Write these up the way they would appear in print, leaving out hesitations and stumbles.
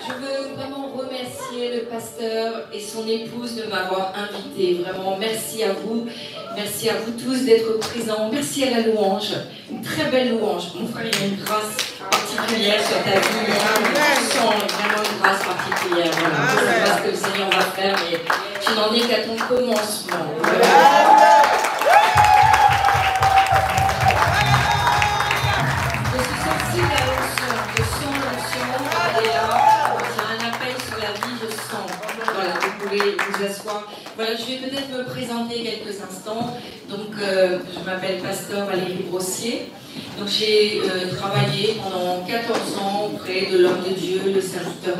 Je veux vraiment remercier le pasteur et son épouse de m'avoir invité. Vraiment, merci à vous. Merci à vous tous d'être présents. Merci à la louange. Une très belle louange. Mon frère, il y a une grâce particulière sur ta vie. Tu sens vraiment une grâce particulière. Voilà. Je ne sais pas ce que le Seigneur va faire, mais tu n'en es qu'à ton commencement. Je suis sortie de la leçon. Je sens l'onction. Elle est là. Il y a un appel sur la vie, je sens. Voilà, vous pouvez vous asseoir. Voilà, je vais peut-être me présenter quelques instants. Donc, je m'appelle pasteur Valérie Brossier. Donc, j'ai travaillé pendant 14 ans auprès de l'homme de Dieu, le serviteur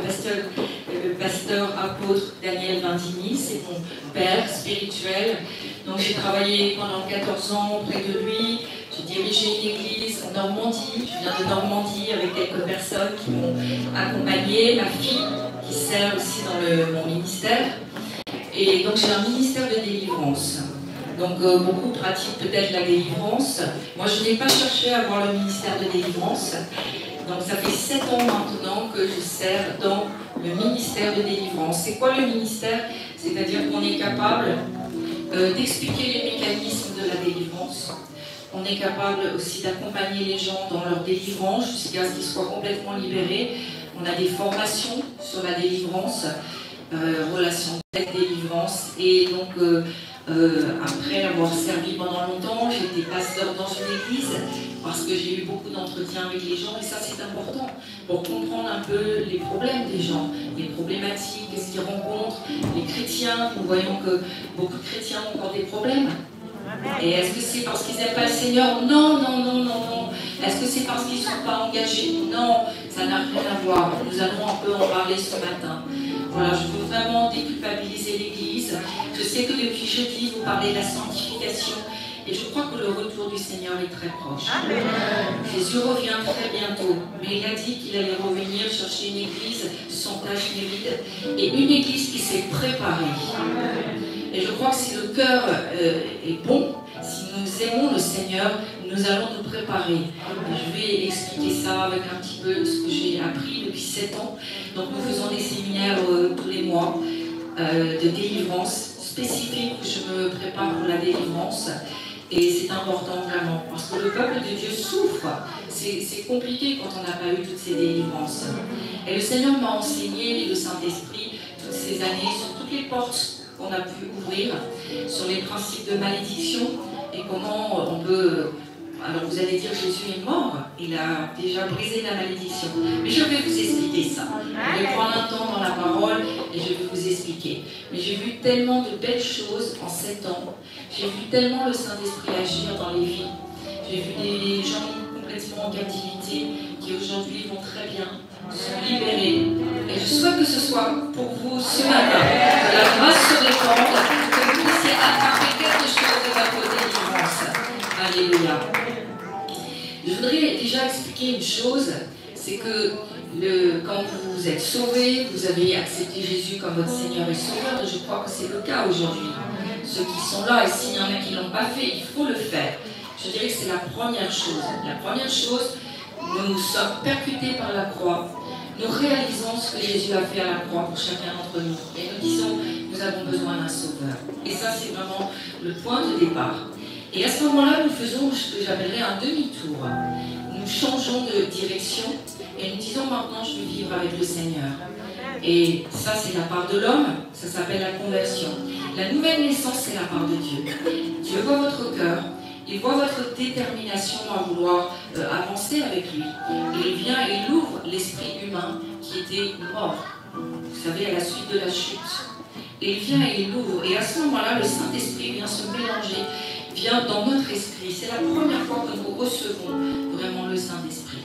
pasteur apôtre Daniel Vindini. C'est mon père spirituel. Donc, j'ai travaillé pendant 14 ans auprès de lui. J'ai dirigé une église en Normandie. Je viens de Normandie avec quelques personnes qui m'ont accompagnée. Ma fille qui sert aussi dans mon ministère. Et donc j'ai un ministère de délivrance. Donc beaucoup pratiquent peut-être la délivrance. Moi je n'ai pas cherché à avoir le ministère de délivrance. Donc ça fait 7 ans maintenant que je sers dans le ministère de délivrance. C'est quoi le ministère? C'est-à-dire qu'on est capable d'expliquer les mécanismes de la délivrance. On est capable aussi d'accompagner les gens dans leur délivrance jusqu'à ce qu'ils soient complètement libérés. On a des formations sur la délivrance. Relation d'aide, délivrance, et donc après avoir servi pendant longtemps, j'étais pasteur dans une église parce que j'ai eu beaucoup d'entretiens avec les gens, et ça c'est important pour comprendre un peu les problèmes des gens, les problématiques, qu'est-ce qu'ils rencontrent, les chrétiens. Nous voyons que beaucoup de chrétiens ont encore des problèmes. Et est-ce que c'est parce qu'ils n'aiment pas le Seigneur? Non, non, non, non, non. Est-ce que c'est parce qu'ils ne sont pas engagés? Non, ça n'a rien à voir. Nous allons un peu en parler ce matin. Voilà, je veux vraiment déculpabiliser l'Église. Je sais que depuis jeudi, vous parlez de la sanctification. Et je crois que le retour du Seigneur est très proche. Amen. Jésus revient très bientôt. Mais il a dit qu'il allait revenir chercher une église sans tache ni ride. Et une église qui s'est préparée. Amen. Et je crois que si le cœur est bon, si nous aimons le Seigneur, nous allons nous préparer. Et je vais expliquer ça avec un petit peu ce que j'ai appris depuis 7 ans. Donc nous faisons des séminaires tous les mois de délivrance spécifique. Je me prépare pour la délivrance. Et c'est important vraiment, parce que le peuple de Dieu souffre. C'est compliqué quand on n'a pas eu toutes ces délivrances. Et le Seigneur m'a enseigné, et le Saint-Esprit, toutes ces années, sur toutes les portes qu'on a pu ouvrir, sur les principes de malédiction, et comment on peut... Alors vous allez dire, Jésus est mort, il a déjà brisé la malédiction. Mais je vais vous expliquer ça. Je vais prendre un temps dans la parole et je vais vous expliquer. Mais j'ai vu tellement de belles choses en 7 ans. J'ai vu tellement le Saint-Esprit agir dans les vies. J'ai vu des gens complètement en captivité qui aujourd'hui vont très bien, sont libérés. Et je souhaite que ce soit pour vous ce matin, que la grâce se répande, que vous puissiez attraper quelque chose de votre délivrance. Alléluia. Je voudrais déjà expliquer une chose, c'est que quand vous êtes sauvés, vous avez accepté Jésus comme votre Seigneur et Sauveur, et je crois que c'est le cas aujourd'hui. Ceux qui sont là, et s'il y en a qui ne l'ont pas fait, il faut le faire. Je dirais que c'est la première chose. La première chose, nous sommes percutés par la croix. Nous réalisons ce que Jésus a fait à la croix pour chacun d'entre nous. Et nous disons, nous avons besoin d'un Sauveur. Et ça, c'est vraiment le point de départ. Et à ce moment-là, nous faisons ce que j'appellerais un demi-tour. Nous changeons de direction et nous disons maintenant, je veux vivre avec le Seigneur. Et ça, c'est la part de l'homme, ça s'appelle la conversion. La nouvelle naissance, c'est la part de Dieu. Dieu voit votre cœur, il voit votre détermination à vouloir avancer avec lui. Et il vient et il ouvre l'esprit humain qui était mort, vous savez, à la suite de la chute. Et il vient et il l'ouvre. Et à ce moment-là, le Saint-Esprit vient se mélanger, vient dans notre esprit. C'est la première fois que nous recevons vraiment le Saint-Esprit.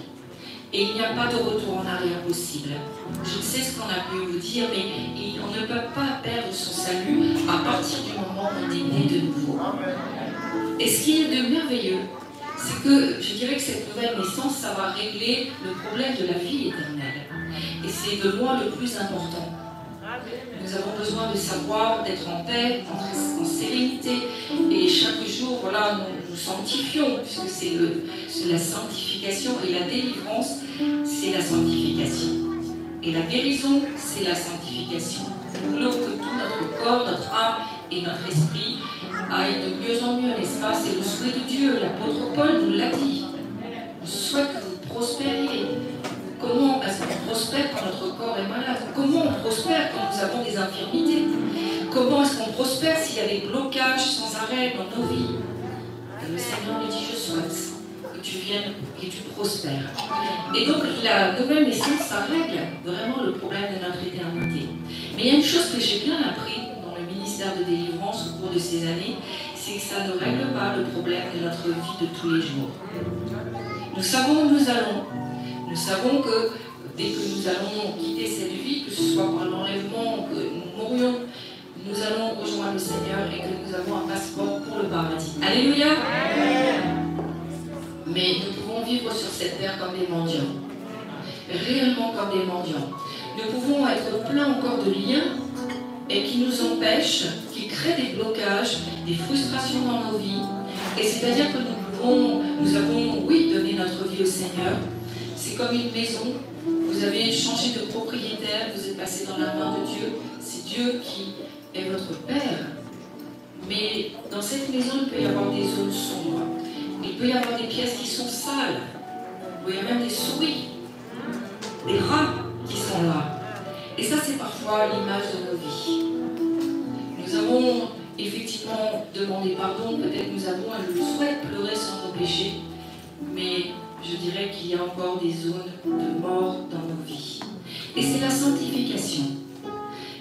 Et il n'y a pas de retour en arrière possible. Je sais ce qu'on a pu vous dire, mais on ne peut pas perdre son salut à partir du moment où on est né de nouveau. Et ce qui est de merveilleux, c'est que je dirais que cette nouvelle naissance, ça va régler le problème de la vie éternelle. Et c'est de loin le plus important. Nous avons besoin de savoir, d'être en paix, en sérénité. Et chaque jour, voilà, nous sanctifions, puisque c'est la sanctification et la délivrance, c'est la sanctification. Et la guérison, c'est la sanctification. Nous voulons que tout notre corps, notre âme et notre esprit aillent de mieux en mieux, n'est-ce pas? C'est le souhait de Dieu. L'apôtre Paul nous l'a dit. Il souhaite que vous prospériez. Comment est-ce qu'on prospère quand notre corps est malade? Comment on prospère quand nous avons des infirmités? Comment est-ce qu'on prospère s'il y a des blocages sans arrêt dans nos vies? Et le Seigneur nous dit, je souhaite que tu viennes et que tu prospères. Et donc la nouvelle naissance, ça règle vraiment le problème de notre éternité. Mais il y a une chose que j'ai bien appris dans le ministère de délivrance au cours de ces années, c'est que ça ne règle pas le problème de notre vie de tous les jours. Nous savons où nous allons. Nous savons que dès que nous allons quitter cette vie, que ce soit par l'enlèvement, que nous mourions, nous allons rejoindre le Seigneur et que nous avons un passeport pour le paradis. Alléluia! Mais nous pouvons vivre sur cette terre comme des mendiants. Réellement comme des mendiants. Nous pouvons être pleins encore de liens et qui nous empêchent, qui créent des blocages, des frustrations dans nos vies. Et c'est-à-dire que nous avons, oui, donné notre vie au Seigneur. C'est comme une maison, vous avez changé de propriétaire, vous êtes passé dans la main de Dieu, c'est Dieu qui est votre Père. Mais dans cette maison, il peut y avoir des zones sombres, il peut y avoir des pièces qui sont sales, il y a même des souris, des rats qui sont là. Et ça, c'est parfois l'image de nos vies. Nous avons effectivement demandé pardon, peut-être nous avons le souhait de pleurer sur nos péchés, mais je dirais qu'il y a encore des zones de mort dans nos vies. Et c'est la sanctification.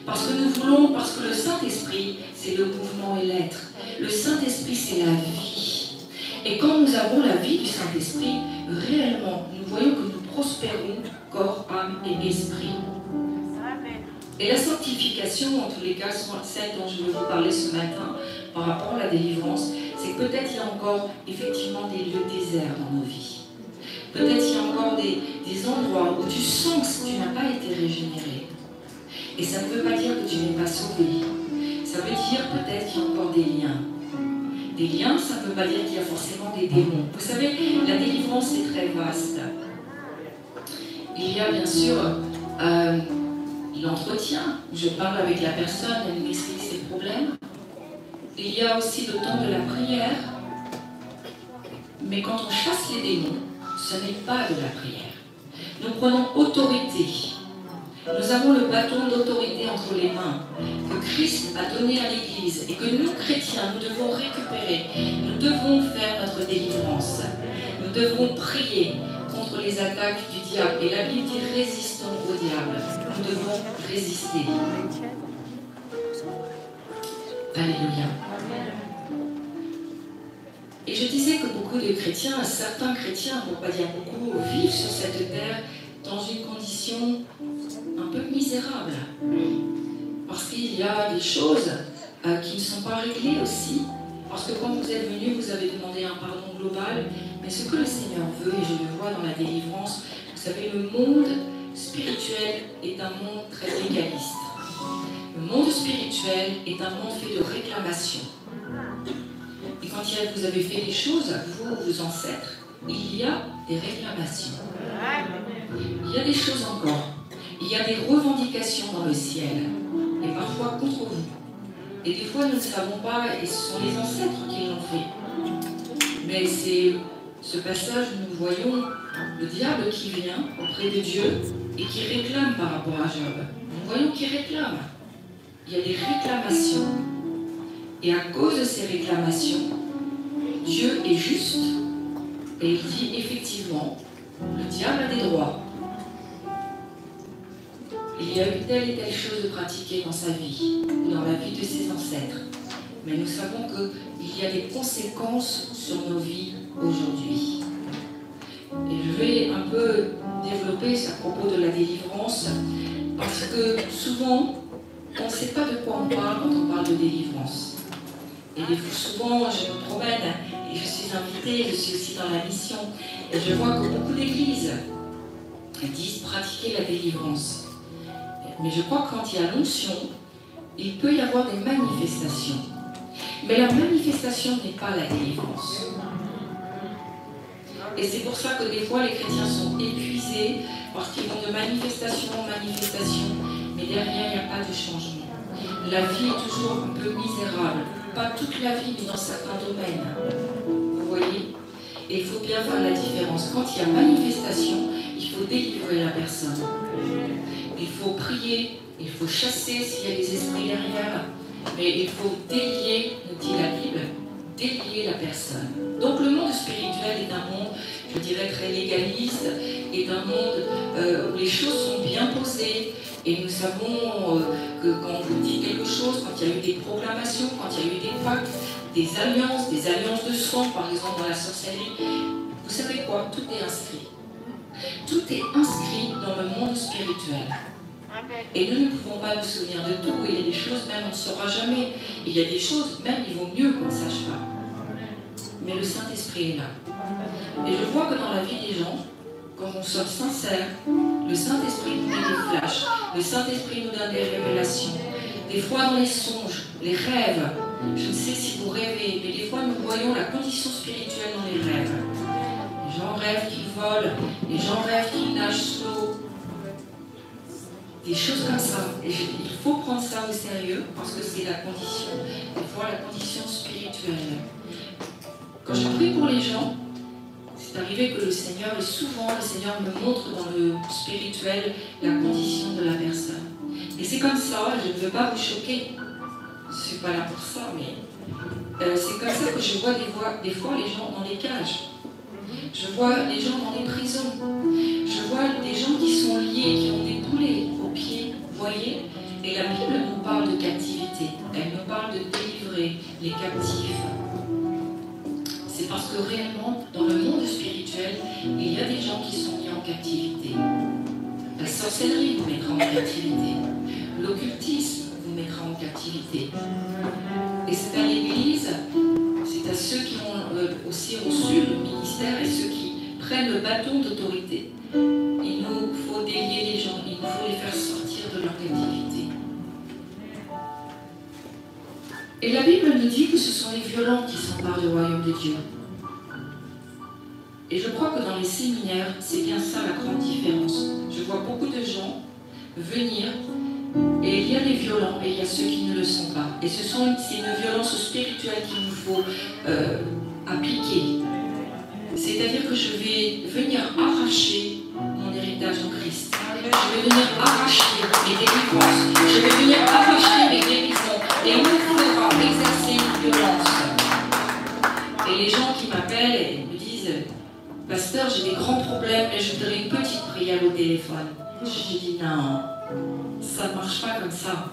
Parce que le Saint-Esprit, c'est le mouvement et l'être. Le Saint-Esprit, c'est la vie. Et quand nous avons la vie du Saint-Esprit, réellement, nous voyons que nous prospérons corps, âme et esprit. Et la sanctification, en tous les cas, celle dont je vais vous parler ce matin, par rapport à la délivrance, c'est que peut-être il y a encore effectivement des lieux déserts dans nos vies. Peut-être il y a encore des endroits où tu sens que tu n'as pas été régénéré. Et ça ne veut pas dire que tu n'es pas sauvé. Ça veut dire peut-être qu'il y a encore des liens. Des liens, ça ne veut pas dire qu'il y a forcément des démons. Vous savez, la délivrance est très vaste. Il y a bien sûr l'entretien, où je parle avec la personne, elle m'explique ses problèmes. Il y a aussi le temps de la prière. Mais quand on chasse les démons, ce n'est pas de la prière. Nous prenons autorité. Nous avons le bâton d'autorité entre les mains que Christ a donné à l'Église et que nous, chrétiens, nous devons récupérer. Nous devons faire notre délivrance. Nous devons prier contre les attaques du diable. Et la Bible dit résistons au diable. Nous devons résister. Alléluia. Et je disais que beaucoup de chrétiens, certains chrétiens, pour ne pas dire beaucoup, vivent sur cette terre dans une condition un peu misérable. Parce qu'il y a des choses qui ne sont pas réglées aussi. Parce que quand vous êtes venu, vous avez demandé un pardon global. Mais ce que le Seigneur veut, et je le vois dans la délivrance, vous savez, le monde spirituel est un monde très légaliste. Le monde spirituel est un monde fait de réclamations. Et quand vous avez fait des choses, vous, vos ancêtres, il y a des réclamations. Il y a des choses encore. Il y a des revendications dans le ciel. Et parfois contre vous. Et des fois, nous ne savons pas, et ce sont les ancêtres qui l'ont fait. Mais c'est ce passage où nous voyons le diable qui vient auprès de Dieu et qui réclame par rapport à Job. Nous voyons qu'il réclame. Il y a des réclamations. Et à cause de ces réclamations, Dieu est juste et il dit effectivement, le diable a des droits. Il y a eu telle et telle chose de pratiquée dans sa vie, ou dans la vie de ses ancêtres. Mais nous savons qu'il y a des conséquences sur nos vies aujourd'hui. Et je vais un peu développer à propos de la délivrance, parce que souvent, on ne sait pas de quoi on parle quand on parle de délivrance. Et souvent, je me promène et je suis invitée, je suis aussi dans la mission, et je vois que beaucoup d'églises disent pratiquer la délivrance. Mais je crois que quand il y a l'onction, il peut y avoir des manifestations. Mais la manifestation n'est pas la délivrance. Et c'est pour ça que des fois les chrétiens sont épuisés parce qu'ils vont de manifestation en manifestation, mais derrière il n'y a pas de changement. La vie est toujours un peu misérable. Pas toute la vie, mais dans certains domaines. Vous voyez? Et il faut bien faire la différence. Quand il y a manifestation, il faut délivrer la personne. Il faut prier, il faut chasser s'il y a des esprits derrière, mais il faut délier, nous dit la Bible, délier la personne. Donc le monde spirituel est un monde, je dirais, très légaliste, est un monde où les choses sont bien posées, et nous savons que quand on vous dit quelque chose, quand il y a eu des proclamations, quand il y a eu des pactes, des alliances de sang, par exemple dans la sorcellerie, vous savez quoi? Tout est inscrit. Tout est inscrit dans le monde spirituel. Et nous ne pouvons pas nous souvenir de tout. Il y a des choses, même on ne saura jamais. Il y a des choses, même il vaut mieux qu'on ne sache pas. Mais le Saint-Esprit est là. Et je vois que dans la vie des gens, quand on sommes sincères, le Saint-Esprit nous donne des flashs, le Saint-Esprit nous donne des révélations. Des fois dans les songes, les rêves, je ne sais si vous rêvez, mais des fois nous voyons la condition spirituelle dans les rêves. Les gens rêvent qu'ils volent, les gens rêvent qu'ils nagent sous l'eau. Des choses comme ça. Et il faut prendre ça au sérieux parce que c'est la condition. Des fois la condition spirituelle. Quand je prie pour les gens, c'est arrivé que le Seigneur me montre dans le spirituel la condition de la personne. Et c'est comme ça, je ne veux pas vous choquer. Je ne suis pas là pour ça, mais c'est comme ça que je vois des fois les gens dans les cages. Je vois les gens dans des prisons. Je vois des gens qui sont liés, qui ont des boulets aux pieds, vous voyez. Et la Bible nous parle de captivité. Elle nous parle de délivrer les captifs. C'est parce que réellement, dans le monde spirituel, il y a des gens qui sont mis en captivité. La sorcellerie vous mettra en captivité. L'occultisme vous mettra en captivité. Et c'est à l'Église, c'est à ceux qui ont aussi reçu le ministère et ceux qui prennent le bâton d'autorité. Il nous faut délier les gens, il nous faut les faire sortir de leur captivité. Et la Bible nous dit que ce sont les violents qui s'emparent du royaume de Dieu. Et je crois que dans les séminaires, c'est bien ça la grande différence. Je vois beaucoup de gens venir, et il y a les violents et il y a ceux qui ne le sont pas. Et c'est une violence spirituelle qu'il nous faut appliquer. C'est-à-dire que je vais venir arracher mon héritage en Christ. Je vais venir arracher mes délivrances. Je vais venir arracher mes guérisons. Et il nous faudra exercer une violence. Et les gens qui m'appellent et me disent « Pasteur, j'ai des grands problèmes et je voudrais une petite prière au téléphone. » Je dis « Non, ça ne marche pas comme ça.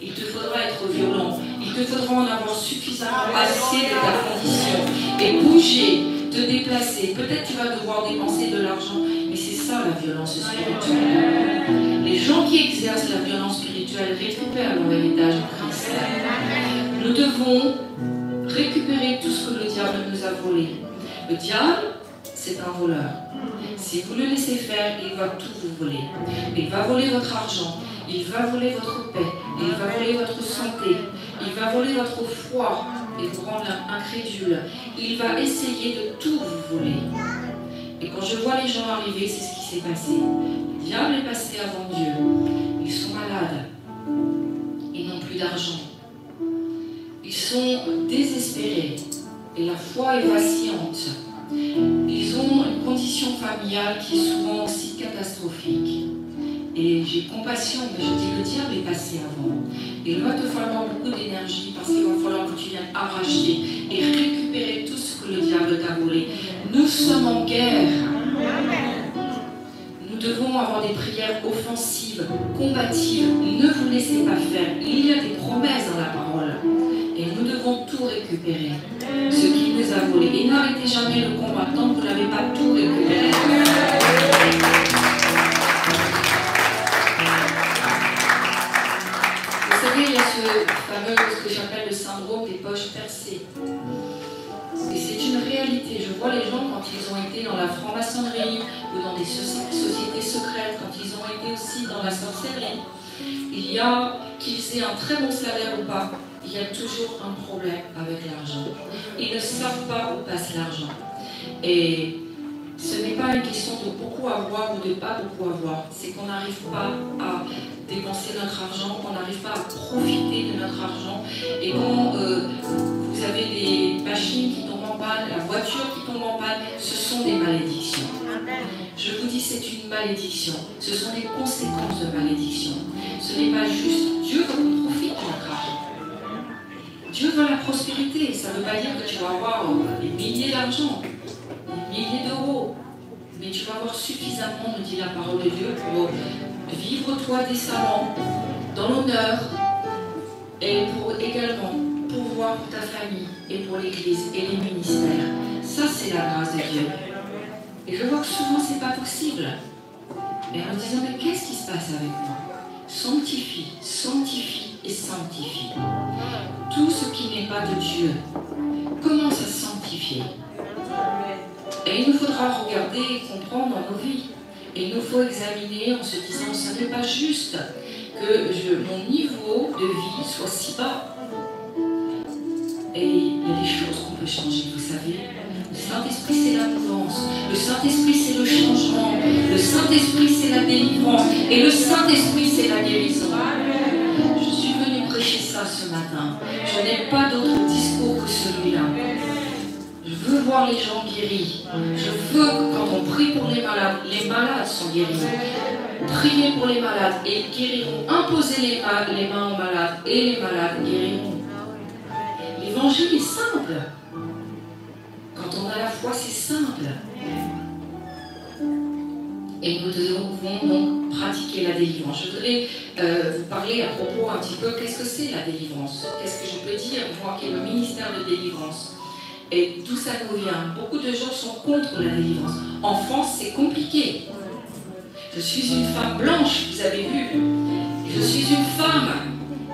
Il te faudra être violent. Il te faudra en avoir suffisamment assez de ta condition. Et bouger, te déplacer. Peut-être tu vas devoir dépenser de l'argent, mais c'est ça la violence spirituelle. Les gens qui exercent la violence spirituelle récupèrent leur héritage en Christ. Nous devons récupérer tout ce que le diable nous a volé. Le diable, c'est un voleur. Si vous le laissez faire, il va tout vous voler. Il va voler votre argent, il va voler votre paix, il va voler votre santé, il va voler votre foi et vous rendre incrédule. Il va essayer de tout vous voler. Et quand je vois les gens arriver, c'est ce qui s'est passé. Le diable est passé avant Dieu. Ils sont malades. Ils n'ont plus d'argent. Ils sont désespérés. Et la foi est vacillante. Ils ont une condition familiale qui est souvent aussi catastrophique. Et j'ai compassion, mais je dis le diable est passé avant. Il va te falloir beaucoup d'énergie parce qu'il va falloir que tu viennes arracher et récupérer tout ce que le diable t'a volé. Nous sommes en guerre. Nous devons avoir des prières offensives, combatives. Ne vous laissez pas faire. Il y a des promesses dans la parole. Et nous devons tout récupérer. Ce qu'il nous a volé. Et n'arrêtez jamais le combat tant que vous n'avez pas tout récupéré. Vous savez, il y a ce fameux, ce que j'appelle le syndrome des poches percées. Et c'est une réalité. Je vois les gens quand ils ont été dans la franc-maçonnerie ou dans des sociétés secrètes, quand ils ont été aussi dans la sorcellerie. il y a, qu'ils aient un très bon salaire ou pas, il y a toujours un problème avec l'argent. Ils ne savent pas où passe l'argent. Et ce n'est pas une question de beaucoup avoir ou de pas beaucoup avoir. C'est qu'on n'arrive pas à dépenser notre argent, qu'on n'arrive pas à profiter de notre argent. Et quand vous avez des machines qui tombent en panne, la voiture qui tombe en panne, ce sont des malédictions. Je vous dis, c'est une malédiction. Ce sont des conséquences de malédiction. Ce n'est pas juste Dieu veut qu'on profite de notre argent. Dieu veut la prospérité. Ça ne veut pas dire que tu vas avoir des milliers d'argent, des milliers d'euros. Mais tu vas avoir suffisamment, nous dit la parole de Dieu, pour vivre toi décemment, dans l'honneur, et pour également pourvoir pour ta famille, et pour l'Église, et les ministères. Ça, c'est la grâce de Dieu. Et je vois que souvent, ce n'est pas possible. Et en disant, mais qu'est-ce qui se passe avec moi? Sanctifie, sanctifie et sanctifie. Tout ce qui n'est pas de Dieu commence à sanctifier. Et il nous faudra regarder et comprendre dans nos vies. Et il nous faut examiner en se disant, ce n'est pas juste que mon niveau de vie soit si bas. Et il y a des choses qu'on peut changer, vous savez. Le Saint-Esprit, c'est la mouvance. Le Saint-Esprit, c'est le changement. Le Saint-Esprit, c'est la délivrance. Et le Saint-Esprit, c'est la guérison. Je suis venue prêcher ça ce matin. Je n'ai pas d'autre discours que celui-là. Je veux voir les gens guéris. Je veux que quand on prie pour les malades sont guéris. Priez pour les malades et ils guériront. Imposez les mains aux malades et les malades guériront. L'évangile est simple. Quand on a la foi, c'est simple. Et nous devons donc pratiquer la délivrance. Je voudrais vous parler à propos un petit peu, qu'est-ce que c'est la délivrance? Qu'est-ce que je peux dire, moi qui ai le ministère de délivrance? Et d'où ça nous vient? Beaucoup de gens sont contre la délivrance. En France, c'est compliqué. Je suis une femme blanche, vous avez vu. Je suis une femme.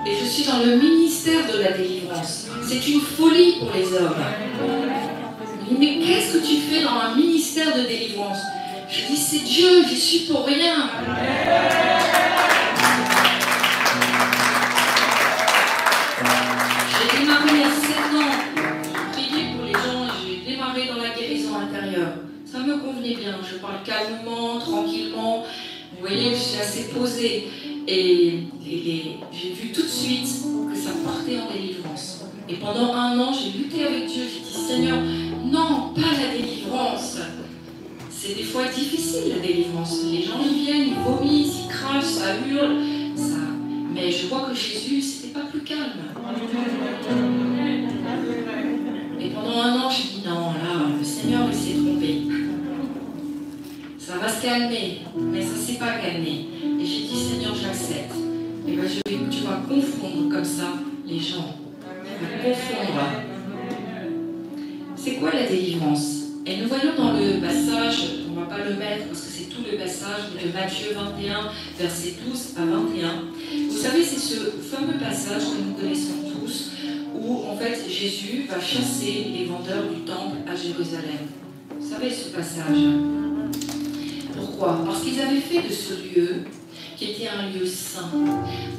Et je suis dans le ministère de la délivrance. C'est une folie pour les hommes. Mais qu'est-ce que tu fais dans un ministère de délivrance? Je dis, c'est Dieu, j'y suis pour rien. J'ai démarré il y a 7 ans. J'ai prié pour les gens, j'ai démarré dans la guérison intérieure. Ça me convenait bien, je parle calmement, tranquillement. Vous voyez, je suis assez posée. Et j'ai vu tout de suite que ça partait en délivrance. Et pendant 1 an, j'ai lutté avec Dieu. J'ai dit, Seigneur, non, pas la délivrance. C'est des fois difficile, la délivrance. Les gens, ils viennent, ils vomissent, ils crachent, ça hurle. Ça... Mais je vois que Jésus, c'était pas plus calme. Et pendant 1 an, j'ai dit, non, là, le Seigneur, il s'est trompé. Ça va se calmer. Mais ça ne s'est pas calmé. Et j'ai dit, Seigneur, j'accepte. Et bien, tu vas confondre comme ça les gens. Tu vas confondre. C'est quoi la délivrance? Et nous voyons dans le passage, on ne va pas le mettre parce que c'est tout le passage de Matthieu 21, versets 12 à 21. Vous savez, c'est ce fameux passage que nous connaissons tous, où en fait Jésus va chasser les vendeurs du temple à Jérusalem. Vous savez ce passage? Pourquoi? Parce qu'ils avaient fait de ce lieu, qui était un lieu saint,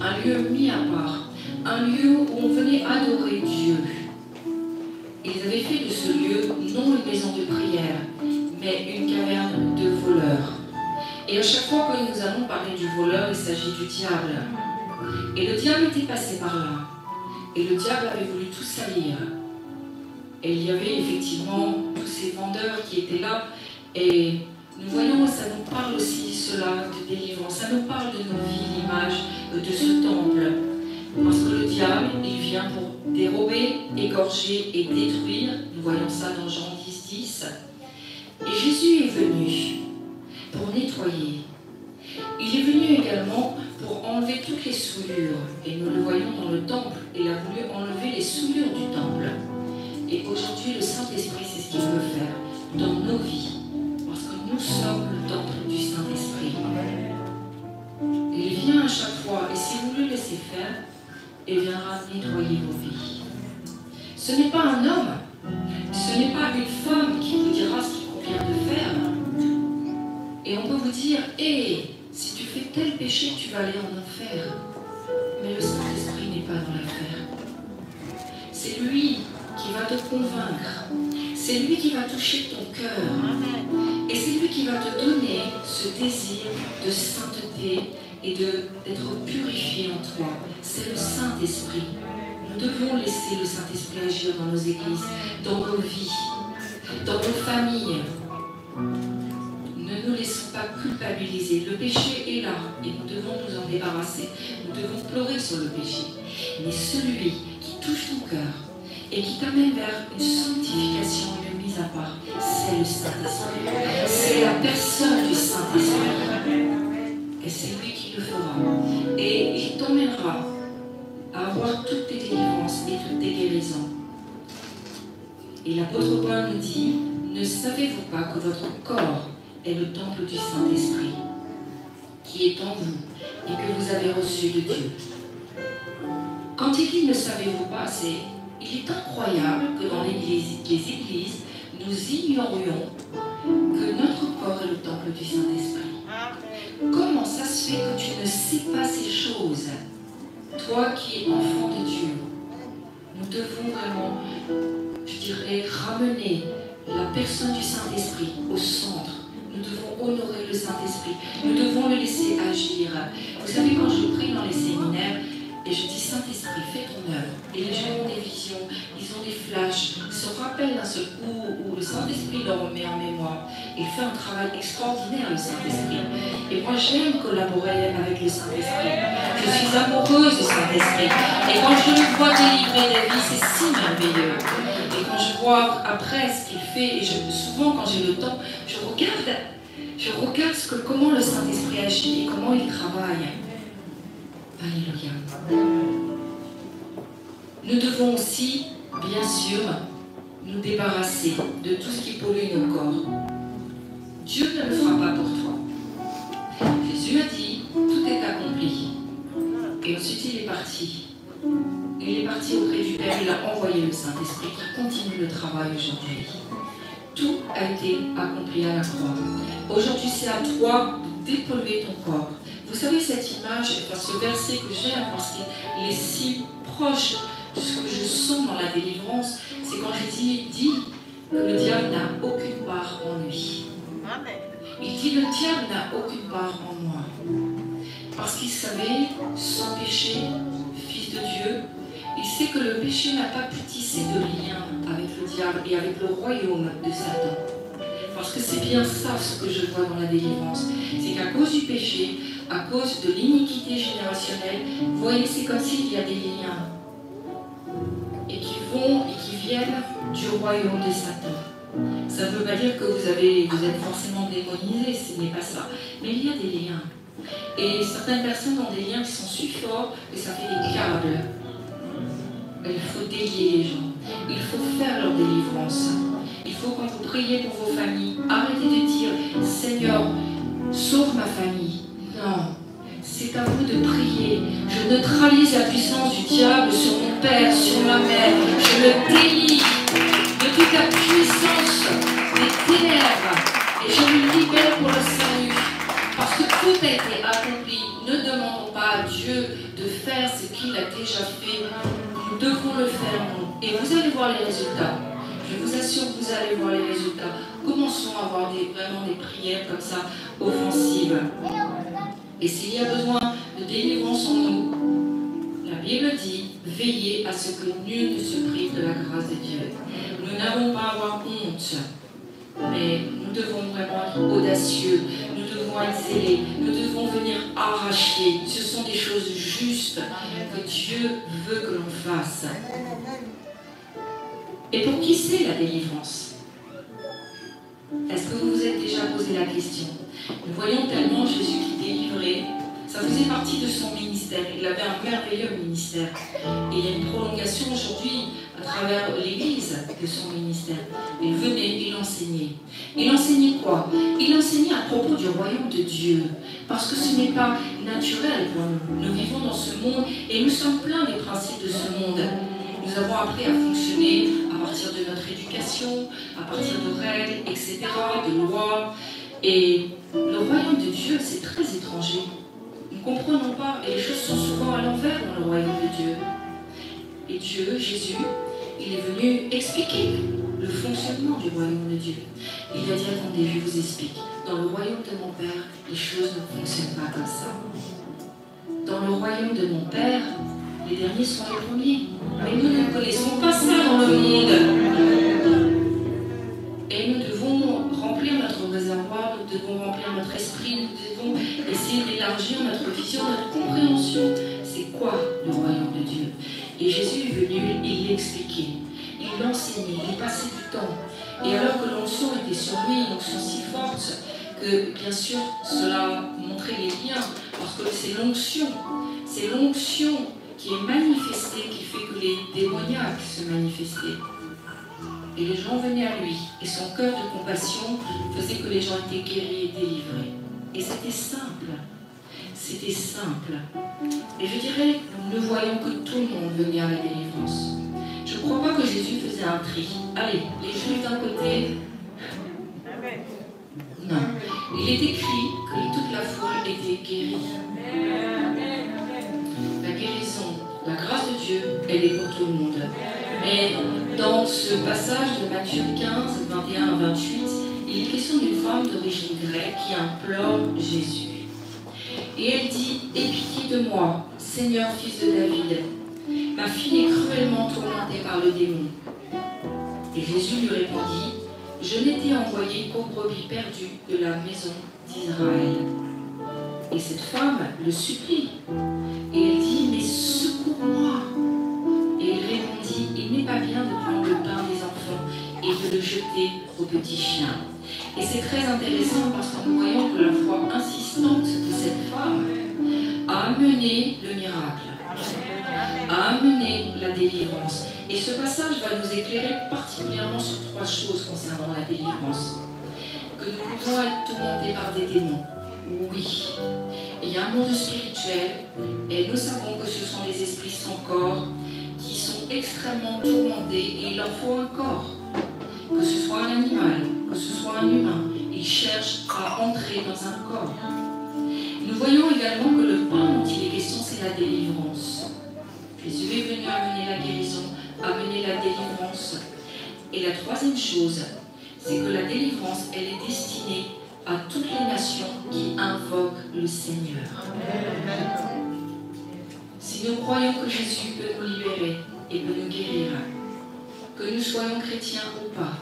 un lieu mis à part, un lieu où on venait adorer Dieu. Ils avaient fait de ce lieu non une maison de prière, mais une caverne de voleurs. Et à chaque fois que nous allons parler du voleur, il s'agit du diable. Et le diable était passé par là. Et le diable avait voulu tout salir. Et il y avait effectivement tous ces vendeurs qui étaient là. Et nous voyons, ça nous parle aussi cela de délivrance. Ça nous parle de nos vies, l'image de ce temple. Parce que le diable, il vient pour dérober, égorger et détruire. Nous voyons ça dans Jean 10, 10. Et Jésus est venu pour nettoyer. Il est venu également pour enlever toutes les souillures. Et nous le voyons dans le temple. Il a voulu enlever les souillures du temple. Et aujourd'hui, le Saint-Esprit, c'est ce qu'il veut faire dans nos vies. Parce que nous sommes le temple du Saint-Esprit. Et il vient à chaque fois. Et si vous le laissez faire, il viendra nettoyer vos vies. Ce n'est pas un homme, ce n'est pas une femme qui vous dira ce qu'il convient de faire. Et on peut vous dire, hé, si tu fais tel péché, tu vas aller en enfer. Mais le Saint-Esprit n'est pas dans l'affaire. C'est lui qui va te convaincre. C'est lui qui va toucher ton cœur. Et c'est lui qui va te donner ce désir de sainteté et d'être purifié en toi. C'est le Saint-Esprit. Nous devons laisser le Saint-Esprit agir dans nos églises, dans nos vies, dans nos familles. Ne nous laissons pas culpabiliser. Le péché est là et nous devons nous en débarrasser. Nous devons pleurer sur le péché. Mais celui qui touche ton cœur et qui t'amène vers une sanctification et une mise à part, c'est le Saint-Esprit. C'est la personne du Saint-Esprit. Et c'est lui qui le fera. Et il t'emmènera à avoir toutes tes délivrances et toutes tes guérisons. Et l'apôtre Paul nous dit, ne savez-vous pas que votre corps est le temple du Saint-Esprit qui est en vous et que vous avez reçu de Dieu. Quand il dit ne savez-vous pas, il est incroyable que dans les églises, nous ignorions que notre corps est le temple du Saint-Esprit. Comment ça se fait que tu ne sais pas ces choses, toi qui es enfant de Dieu? Nous devons vraiment, je dirais, ramener la personne du Saint-Esprit au centre. Nous devons honorer le Saint-Esprit. Nous devons le laisser agir. Vous savez, quand je prie dans les séminaires, et je dis Saint-Esprit, fais ton œuvre. Et les gens ont des visions, ils ont des flashs, ils se rappellent d'un seul coup où le Saint-Esprit leur remet en mémoire. Il fait un travail extraordinaire, le Saint-Esprit. Et moi, j'aime collaborer avec le Saint-Esprit. Je suis amoureuse du Saint-Esprit. Et quand je le vois délivrer des vies, c'est si merveilleux. Et quand je vois après ce qu'il fait, et souvent quand j'ai le temps, je regarde comment le Saint-Esprit agit et comment il travaille. Alléluia. Nous devons aussi, bien sûr, nous débarrasser de tout ce qui pollue nos corps. Dieu ne le fera pas pour toi. Jésus a dit, tout est accompli. Et ensuite il est parti. Il est parti auprès du Père, il a envoyé le Saint-Esprit qui continue le travail aujourd'hui. Tout a été accompli à la croix. Aujourd'hui, c'est à toi de dépolluer ton corps. Vous savez, cette image, ce verset que j'aime, parce qu'il est si proche de ce que je sens dans la délivrance, c'est quand Jésus dit que le diable n'a aucune part en lui. Il dit, le diable n'a aucune part en moi. Parce qu'il savait, sans péché, fils de Dieu, il sait que le péché n'a pas pu tisser de lien avec le diable et avec le royaume de Satan. Parce que c'est bien ça ce que je vois dans la délivrance. C'est qu'à cause du péché, à cause de l'iniquité générationnelle, vous voyez, c'est comme s'il y a des liens. Et qui vont et qui viennent du royaume de Satan. Ça ne veut pas dire que vous êtes forcément démonisé, ce n'est pas ça. Mais il y a des liens. Et certaines personnes ont des liens qui sont si forts que ça fait des câbles. Il faut délier les gens. Il faut faire leur délivrance. Il faut, quand vous priez pour vos familles, arrêtez de dire « Seigneur, sauve ma famille ». Non, c'est à vous de prier. Je neutralise la puissance du diable sur mon père, sur ma mère. Je le délie de toute la puissance des ténèbres. Et je le libère pour le salut. Parce que tout a été accompli. Ne demandons pas à Dieu de faire ce qu'il a déjà fait. Nous devons le faire, nous. Et vous allez voir les résultats. Je vous assure que vous allez voir les résultats. Commençons à avoir vraiment des prières comme ça, offensives. Et s'il y a besoin de délivrance en nous, la Bible dit, veillez à ce que nul ne se prive de la grâce de Dieu. Nous n'avons pas à avoir honte, mais nous devons vraiment être audacieux, nous devons être zélés, nous devons venir arracher. Ce sont des choses justes que Dieu veut que l'on fasse. Et pour qui c'est la délivrance? Est-ce que vous vous êtes déjà posé la question? Nous voyons tellement Jésus qui délivrait. Ça faisait partie de son ministère. Il avait un merveilleux ministère. Et il y a une prolongation aujourd'hui à travers l'Église de son ministère. Il venait, il enseignait. Il enseignait quoi? Il enseignait à propos du royaume de Dieu. Parce que ce n'est pas naturel pour nous. Nous vivons dans ce monde et nous sommes pleins des principes de ce monde. Nous avons appris à fonctionner à partir de notre éducation, à partir de règles, etc., de lois. Et le royaume de Dieu, c'est très étrange. changer. Nous ne comprenons pas, et les choses sont souvent à l'envers dans le royaume de Dieu. Et Dieu, Jésus, il est venu expliquer le fonctionnement du royaume de Dieu. Il a dit, attendez, je vous explique. Dans le royaume de mon Père, les choses ne fonctionnent pas comme ça. Dans le royaume de mon Père, les derniers sont les premiers. Mais nous ne connaissons pas ça dans le monde. Et nous devons remplir notre réservoir, nous devons remplir notre esprit, nous devons essayer d'élargir notre vision, notre compréhension. C'est quoi le royaume de Dieu? Et Jésus est venu, il l'expliquait, il l'enseignait, il passait du temps. Et alors que l'onction était sur lui, une onction si forte, que bien sûr cela montrait les liens, parce que c'est l'onction qui est manifestée, qui fait que les démoniaques se manifestaient. Et les gens venaient à lui, et son cœur de compassion faisait que les gens étaient guéris et délivrés. Et c'était simple. C'était simple. Et je dirais, nous ne voyons que tout le monde venir à la délivrance. Je ne crois pas que Jésus faisait un tri. Allez, les Juifs d'un côté. Non. Il est écrit que toute la foule était guérie. La guérison, la grâce de Dieu, elle est pour tout le monde. Mais dans ce passage de Matthieu 15, 21 à 28, il est question d'une femme d'origine grecque qui implore Jésus. Et elle dit, « Aie pitié de moi, Seigneur, fils de David. Ma fille est cruellement tourmentée par le démon. » Et Jésus lui répondit, « Je n'étais envoyé qu'aux brebis perdues de la maison d'Israël. » Et cette femme le supplie. Et elle dit, « Mais secours-moi. » Et il répondit, « Il n'est pas bien de prendre le pain des enfants et de le jeter aux petits chiens. » Et c'est très intéressant parce que nous voyons que la foi insistante de cette femme a amené le miracle, a amené la délivrance. Et ce passage va nous éclairer particulièrement sur trois choses concernant la délivrance. Que nous pouvons être tourmentés par des démons. Oui. Il y a un monde spirituel et nous savons que ce sont les esprits sans corps qui sont extrêmement tourmentés et il leur faut un corps. Que ce soit un animal, que ce soit un humain, ils cherchent à entrer dans un corps. Nous voyons également que le pain dont il est question, c'est la délivrance. Jésus est venu amener la guérison, amener la délivrance. Et la troisième chose, c'est que la délivrance, elle est destinée à toutes les nations qui invoquent le Seigneur. Si nous croyons que Jésus peut nous libérer et peut nous guérir, que nous soyons chrétiens ou pas,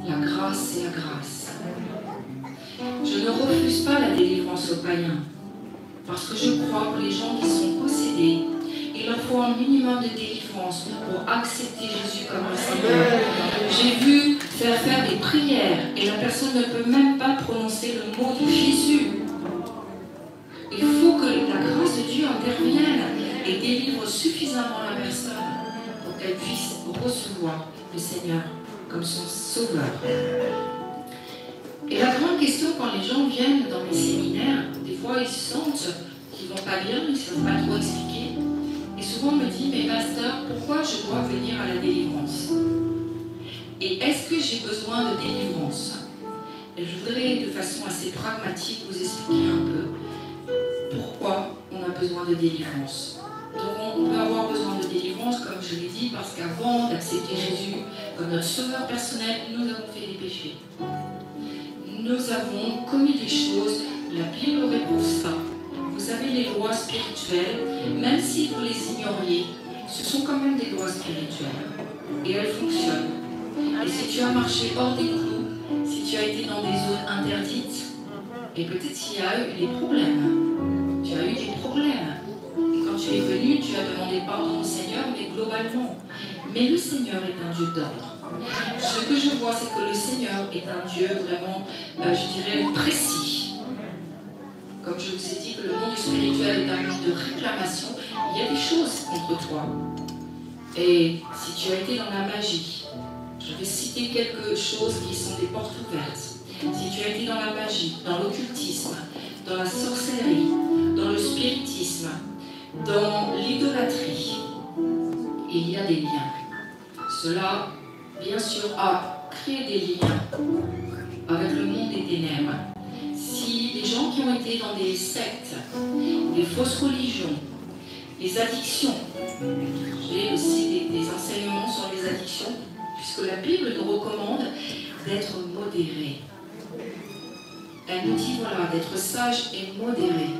la grâce c'est la grâce. Je ne refuse pas la délivrance aux païens, parce que je crois que les gens qui sont possédés, il leur faut un minimum de délivrance pour accepter Jésus comme le Seigneur. J'ai vu faire des prières et la personne ne peut même pas prononcer le mot de Jésus. Il faut que la grâce de Dieu intervienne et délivre suffisamment la personne pour qu'elle puisse recevoir le Seigneur comme son sauveur. Et la grande question quand les gens viennent dans les séminaires, des fois ils sentent qu'ils ne vont pas bien, ils ne savent pas trop expliquer. Et souvent on me dit, mais pasteur, pourquoi je dois venir à la délivrance? Et est-ce que j'ai besoin de délivrance? Et je voudrais de façon assez pragmatique vous expliquer un peu pourquoi on a besoin de délivrance. Donc on peut avoir besoin de délivrance, comme je l'ai dit, parce qu'avant d'accepter Jésus comme notre sauveur personnel, nous avons fait des péchés. Nous avons commis des choses, la Bible réprouve ça. Vous savez, les lois spirituelles, même si vous les ignoriez, ce sont quand même des lois spirituelles. Et elles fonctionnent. Et si tu as marché hors des clous, si tu as été dans des zones interdites, et peut-être qu'il y a eu des problèmes. Tu as eu des problèmes. Et quand tu es venu, tu as demandé pardon au Seigneur, mais globalement. Mais le Seigneur est un Dieu d'ordre. Ce que je vois, c'est que le Seigneur est un Dieu vraiment, je dirais, précis. Comme je vous ai dit que le monde spirituel est un monde de réclamation, il y a des choses contre toi. Et si tu as été dans la magie, je vais citer quelques choses qui sont des portes ouvertes. Si tu as été dans la magie, dans l'occultisme, dans la sorcellerie, dans le spiritisme, dans l'idolâtrie, il y a des liens. Cela, bien sûr, a créé des liens avec le monde des ténèbres. Si les gens qui ont été dans des sectes, des fausses religions, les addictions. J'ai aussi des enseignements sur les addictions, puisque la Bible nous recommande d'être modéré. Elle nous dit voilà, d'être sage et modéré,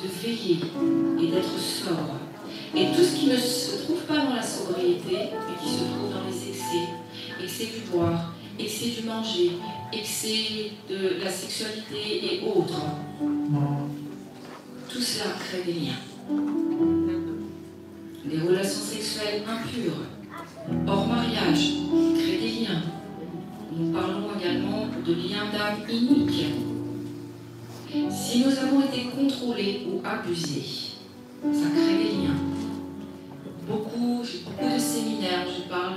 de veiller et d'être sobre. Et tout ce qui ne se trouve pas dans la sobriété, mais qui se trouve dans les excès, excès du boire, excès du manger, excès de la sexualité et autres, tout cela crée des liens. Des relations sexuelles impures, hors mariage, créent des liens. Nous parlons également de liens d'âme iniques. Si nous avons été contrôlés ou abusés, ça crée des liens. J'ai beaucoup de séminaires, je parle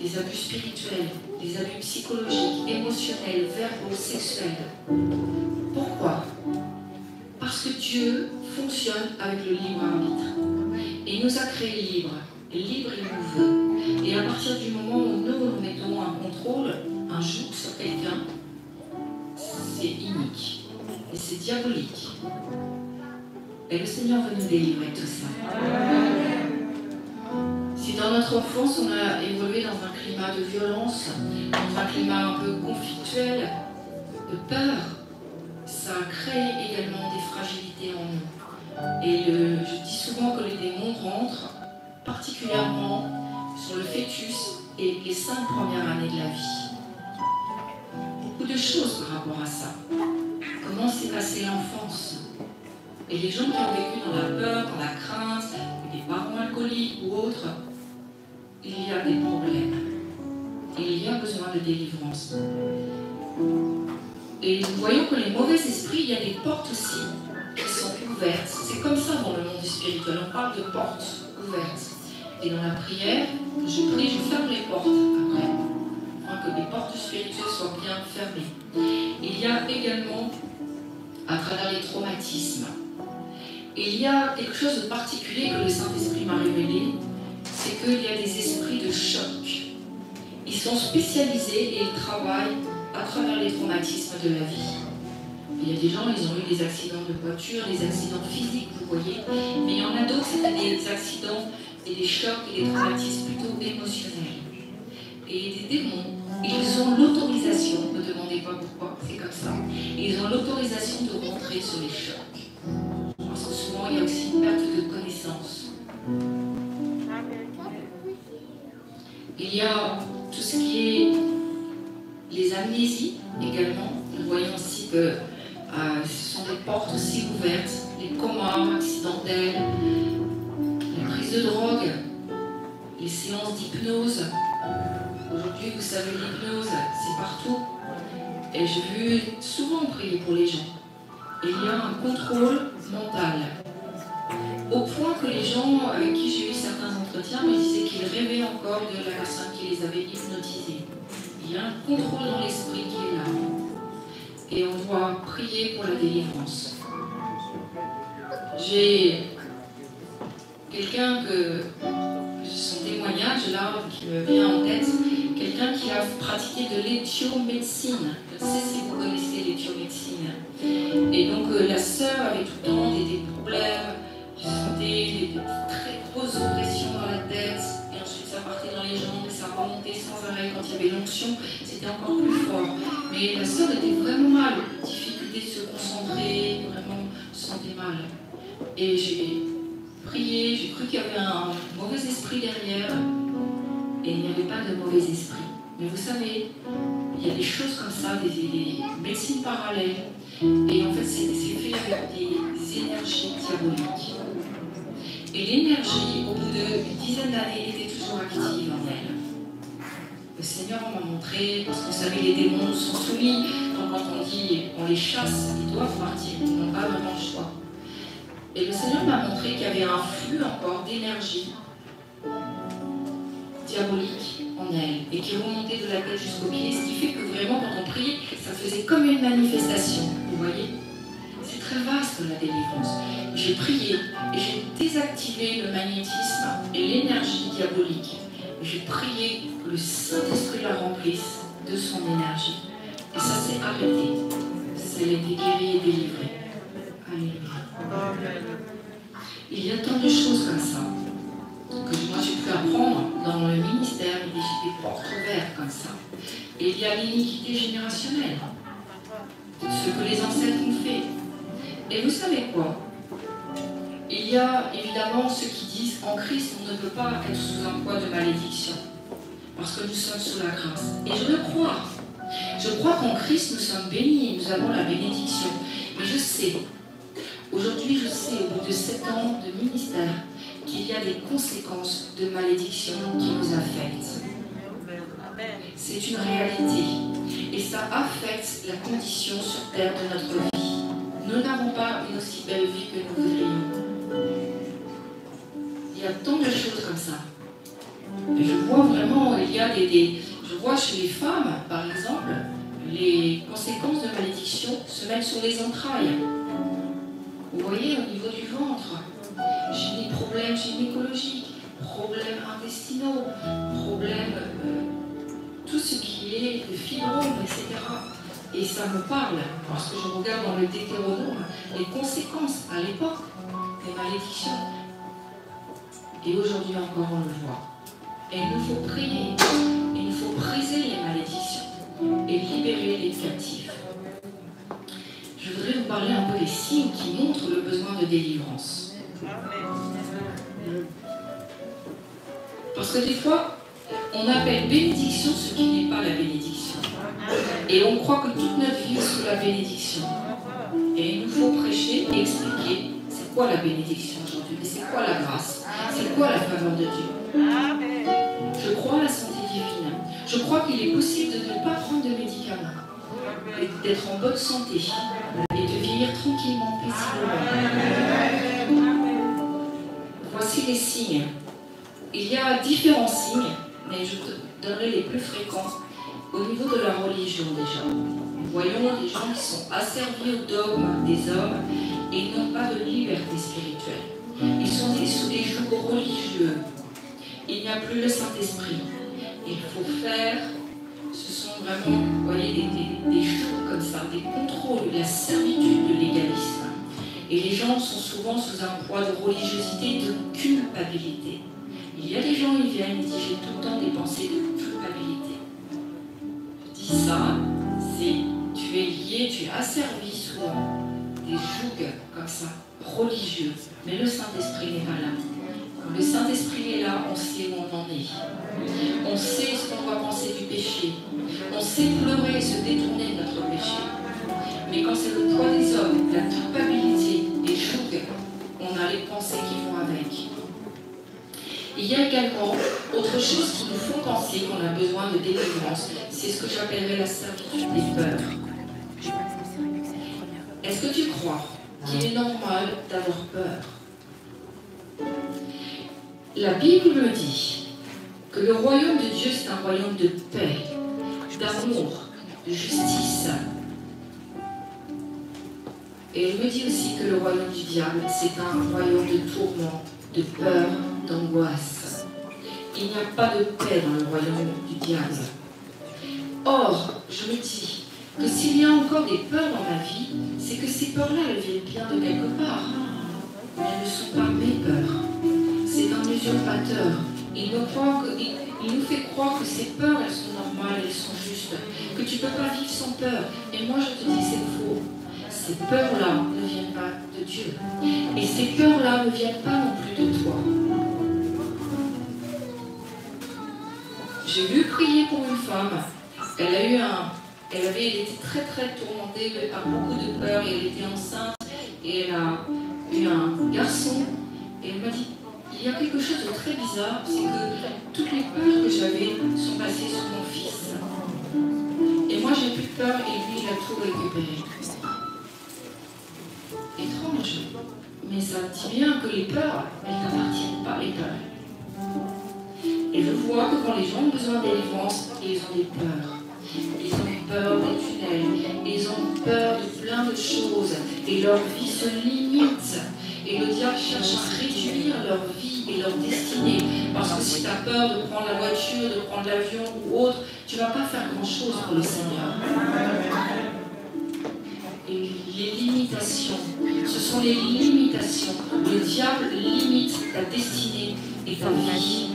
des abus spirituels, des abus psychologiques, émotionnels, verbaux, sexuels. Pourquoi? Parce que Dieu fonctionne avec le libre arbitre. Et il nous a créés libres. Et libre, il nous veut. Et à partir du moment où nous mettons un contrôle, un joug sur quelqu'un, c'est inique. Et c'est diabolique. Et le Seigneur veut nous délivrer de tout ça. Si dans notre enfance, on a évolué dans un climat de violence, dans un climat un peu conflictuel, de peur, ça crée également des fragilités en nous. Et je dis souvent que les démons rentrent particulièrement sur le fœtus et les 5 premières années de la vie. Beaucoup de choses par rapport à ça. Comment s'est passée l'enfance? Et les gens qui ont vécu dans la peur, dans la crainte, des parents alcooliques ou autres, il y a des problèmes. Et il y a besoin de délivrance. Et nous voyons que les mauvais esprits, il y a des portes aussi qui sont ouvertes. C'est comme ça dans le monde spirituel, on parle de portes ouvertes. Et dans la prière, je prie, je ferme les portes après, afin que les portes spirituelles soient bien fermées. Il y a également, à travers les traumatismes, il y a quelque chose de particulier que le Saint-Esprit m'a révélé, c'est qu'il y a des esprits de choc. Ils sont spécialisés et ils travaillent à travers les traumatismes de la vie. Il y a des gens, ils ont eu des accidents de voiture, des accidents physiques, vous voyez, mais il y en a d'autres, c'était des accidents et des chocs et des traumatismes plutôt émotionnels. Et des démons, ils ont l'autorisation, ne me demandez pas pourquoi, c'est comme ça, ils ont l'autorisation de rentrer sur les chocs. Parce que souvent, il y a aussi une perte de connaissance. Il y a tout ce qui est les amnésies également. Nous voyons aussi que ce sont des portes aussi ouvertes, les comas accidentels, les prises de drogue, les séances d'hypnose. Aujourd'hui, vous savez, l'hypnose, c'est partout. Et j'ai vu souvent prier pour les gens. Et il y a un contrôle mental. Au point que les gens avec qui j'ai eu certains entretiens me disaient qu'ils rêvaient encore de la personne qui les avait hypnotisés. Il y a un contrôle dans l'esprit qui est là. Et on doit prier pour la délivrance. J'ai quelqu'un que son témoignage là qui me vient en tête, quelqu'un qui a pratiqué de l'éthiomédecine. Je ne sais si vous connaissez l'éthiomédecine. Et donc la sœur avait tout le temps des problèmes. Je sentais des très grosses oppressions dans la tête, et ensuite ça partait dans les jambes, et ça remontait sans arrêt. Quand il y avait l'onction, c'était encore plus fort. Mais la sœur était vraiment mal, difficulté de se concentrer, vraiment se sentait mal. Et j'ai prié, j'ai cru qu'il y avait un mauvais esprit derrière, et il n'y avait pas de mauvais esprit. Mais vous savez, il y a des choses comme ça, des médecines parallèles, et en fait c'est fait avec des énergies diaboliques. Et l'énergie, au bout d'une dizaine d'années, était toujours active en elle. Le Seigneur m'a montré, parce que vous savez, les démons sont soumis, donc quand on dit on les chasse, ils doivent partir, ils n'ont pas vraiment le choix. Et le Seigneur m'a montré qu'il y avait un flux encore d'énergie diabolique en elle, et qui remontait de la tête jusqu'aux pieds, ce qui fait que vraiment, quand on priait, ça faisait comme une manifestation, vous voyez. C'est très vaste la délivrance. J'ai prié et j'ai désactivé le magnétisme et l'énergie diabolique. J'ai prié que le Saint-Esprit la remplisse de son énergie. Et ça s'est arrêté. Ça elle a été guérie et délivrée. Alléluia. Il y a tant de choses comme ça que moi j'ai pu apprendre dans le ministère, des portes ouvertes comme ça. Et il y a l'iniquité générationnelle, ce que les ancêtres ont fait. Et vous savez quoi? Il y a évidemment ceux qui disent en Christ on ne peut pas être sous un poids de malédiction, parce que nous sommes sous la grâce. Et je le crois. Je crois qu'en Christ nous sommes bénis, nous avons la bénédiction. Mais je sais, aujourd'hui je sais, au bout de 7 ans de ministère, qu'il y a des conséquences de malédiction qui nous affectent. C'est une réalité. Et ça affecte la condition sur terre de notre vie. Nous n'avons pas une aussi belle vie que nous voudrions. Il y a tant de choses comme ça. Et je vois vraiment, il y a je vois chez les femmes, par exemple, les conséquences de malédiction se mettent sur les entrailles. Vous voyez, au niveau du ventre, j'ai des problèmes gynécologiques, problèmes intestinaux, problèmes, tout ce qui est de fibromes, etc. Et ça me parle, parce que je regarde dans le Deutéronome les conséquences à l'époque des malédictions. Et aujourd'hui encore, on le voit. Et il nous faut prier, il nous faut briser les malédictions et libérer les captifs. Je voudrais vous parler un peu des signes qui montrent le besoin de délivrance. Parce que des fois, on appelle bénédiction ce qui n'est pas la bénédiction. Et on croit que toute notre vie est sous la bénédiction. Et il nous faut prêcher et expliquer c'est quoi la bénédiction aujourd'hui, mais c'est quoi la grâce, c'est quoi la faveur de Dieu. Je crois à la santé divine. Je crois qu'il est possible de ne pas prendre de médicaments, d'être en bonne santé et de vieillir tranquillement, paisiblement. Voici les signes. Il y a différents signes, mais je te donnerai les plus fréquents au niveau de la religion déjà. Nous voyons des gens qui sont asservis au dogme des hommes et ils n'ont pas de liberté spirituelle. Ils sont sous des jougs religieux. Il n'y a plus le Saint-Esprit. Il faut faire, ce sont vraiment, vous voyez, des jougs comme ça, des contrôles, la servitude de l'égalisme. Et les gens sont souvent sous un poids de religiosité et de culpabilité. Il y a des gens, ils viennent, ils disent j'ai tout le temps des pensées de culpabilité. Je dis ça, c'est tu es lié, tu es asservi souvent des jougs comme ça, religieux. Mais le Saint-Esprit n'est pas là. Quand le Saint-Esprit est là, on sait où on en est. On sait ce qu'on doit penser du péché. On sait pleurer et se détourner de notre péché. Mais quand c'est le poids des hommes, la culpabilité, les jougs, on a les pensées qui vont avec. Il y a également autre chose qui nous font penser qu'on a besoin de délivrance. C'est ce que j'appellerais la servitude des peurs. Est-ce que tu crois qu'il est normal d'avoir peur? La Bible me dit que le royaume de Dieu, c'est un royaume de paix, d'amour, de justice. Et elle me dit aussi que le royaume du diable, c'est un royaume de tourment, de peur, d'angoisse. Il n'y a pas de paix dans le royaume du diable. Or, je me dis que s'il y a encore des peurs dans ma vie, c'est que ces peurs-là, elles viennent bien de quelque part. Mais elles ne sont pas mes peurs. C'est un usurpateur. Il nous fait croire que ces peurs, elles sont normales, elles sont justes, que tu ne peux pas vivre sans peur. Et moi, je te dis, c'est faux. Ces peurs-là ne viennent pas de Dieu. Et ces peurs-là ne viennent pas non plus de toi. J'ai vu prier pour une femme. Elle avait été très très tourmentée par beaucoup de peur et elle était enceinte et elle a eu un garçon et elle m'a dit il y a quelque chose de très bizarre, c'est que toutes les peurs que j'avais sont passées sur mon fils. Et moi j'ai plus de peur et lui il a tout récupéré. Étrange, mais ça dit bien que les peurs, elles n'appartiennent pas les peurs. Et je vois que quand les gens ont besoin de délivrance, ils ont des peurs. Ils ont peur des tunnels, ils ont peur de plein de choses et leur vie se limite. Et le diable cherche à réduire leur vie et leur destinée. Parce que si tu as peur de prendre la voiture, de prendre l'avion ou autre, tu ne vas pas faire grand-chose pour le Seigneur. et les limitations. Ce sont les limitations. Le diable limite ta destinée et ta vie.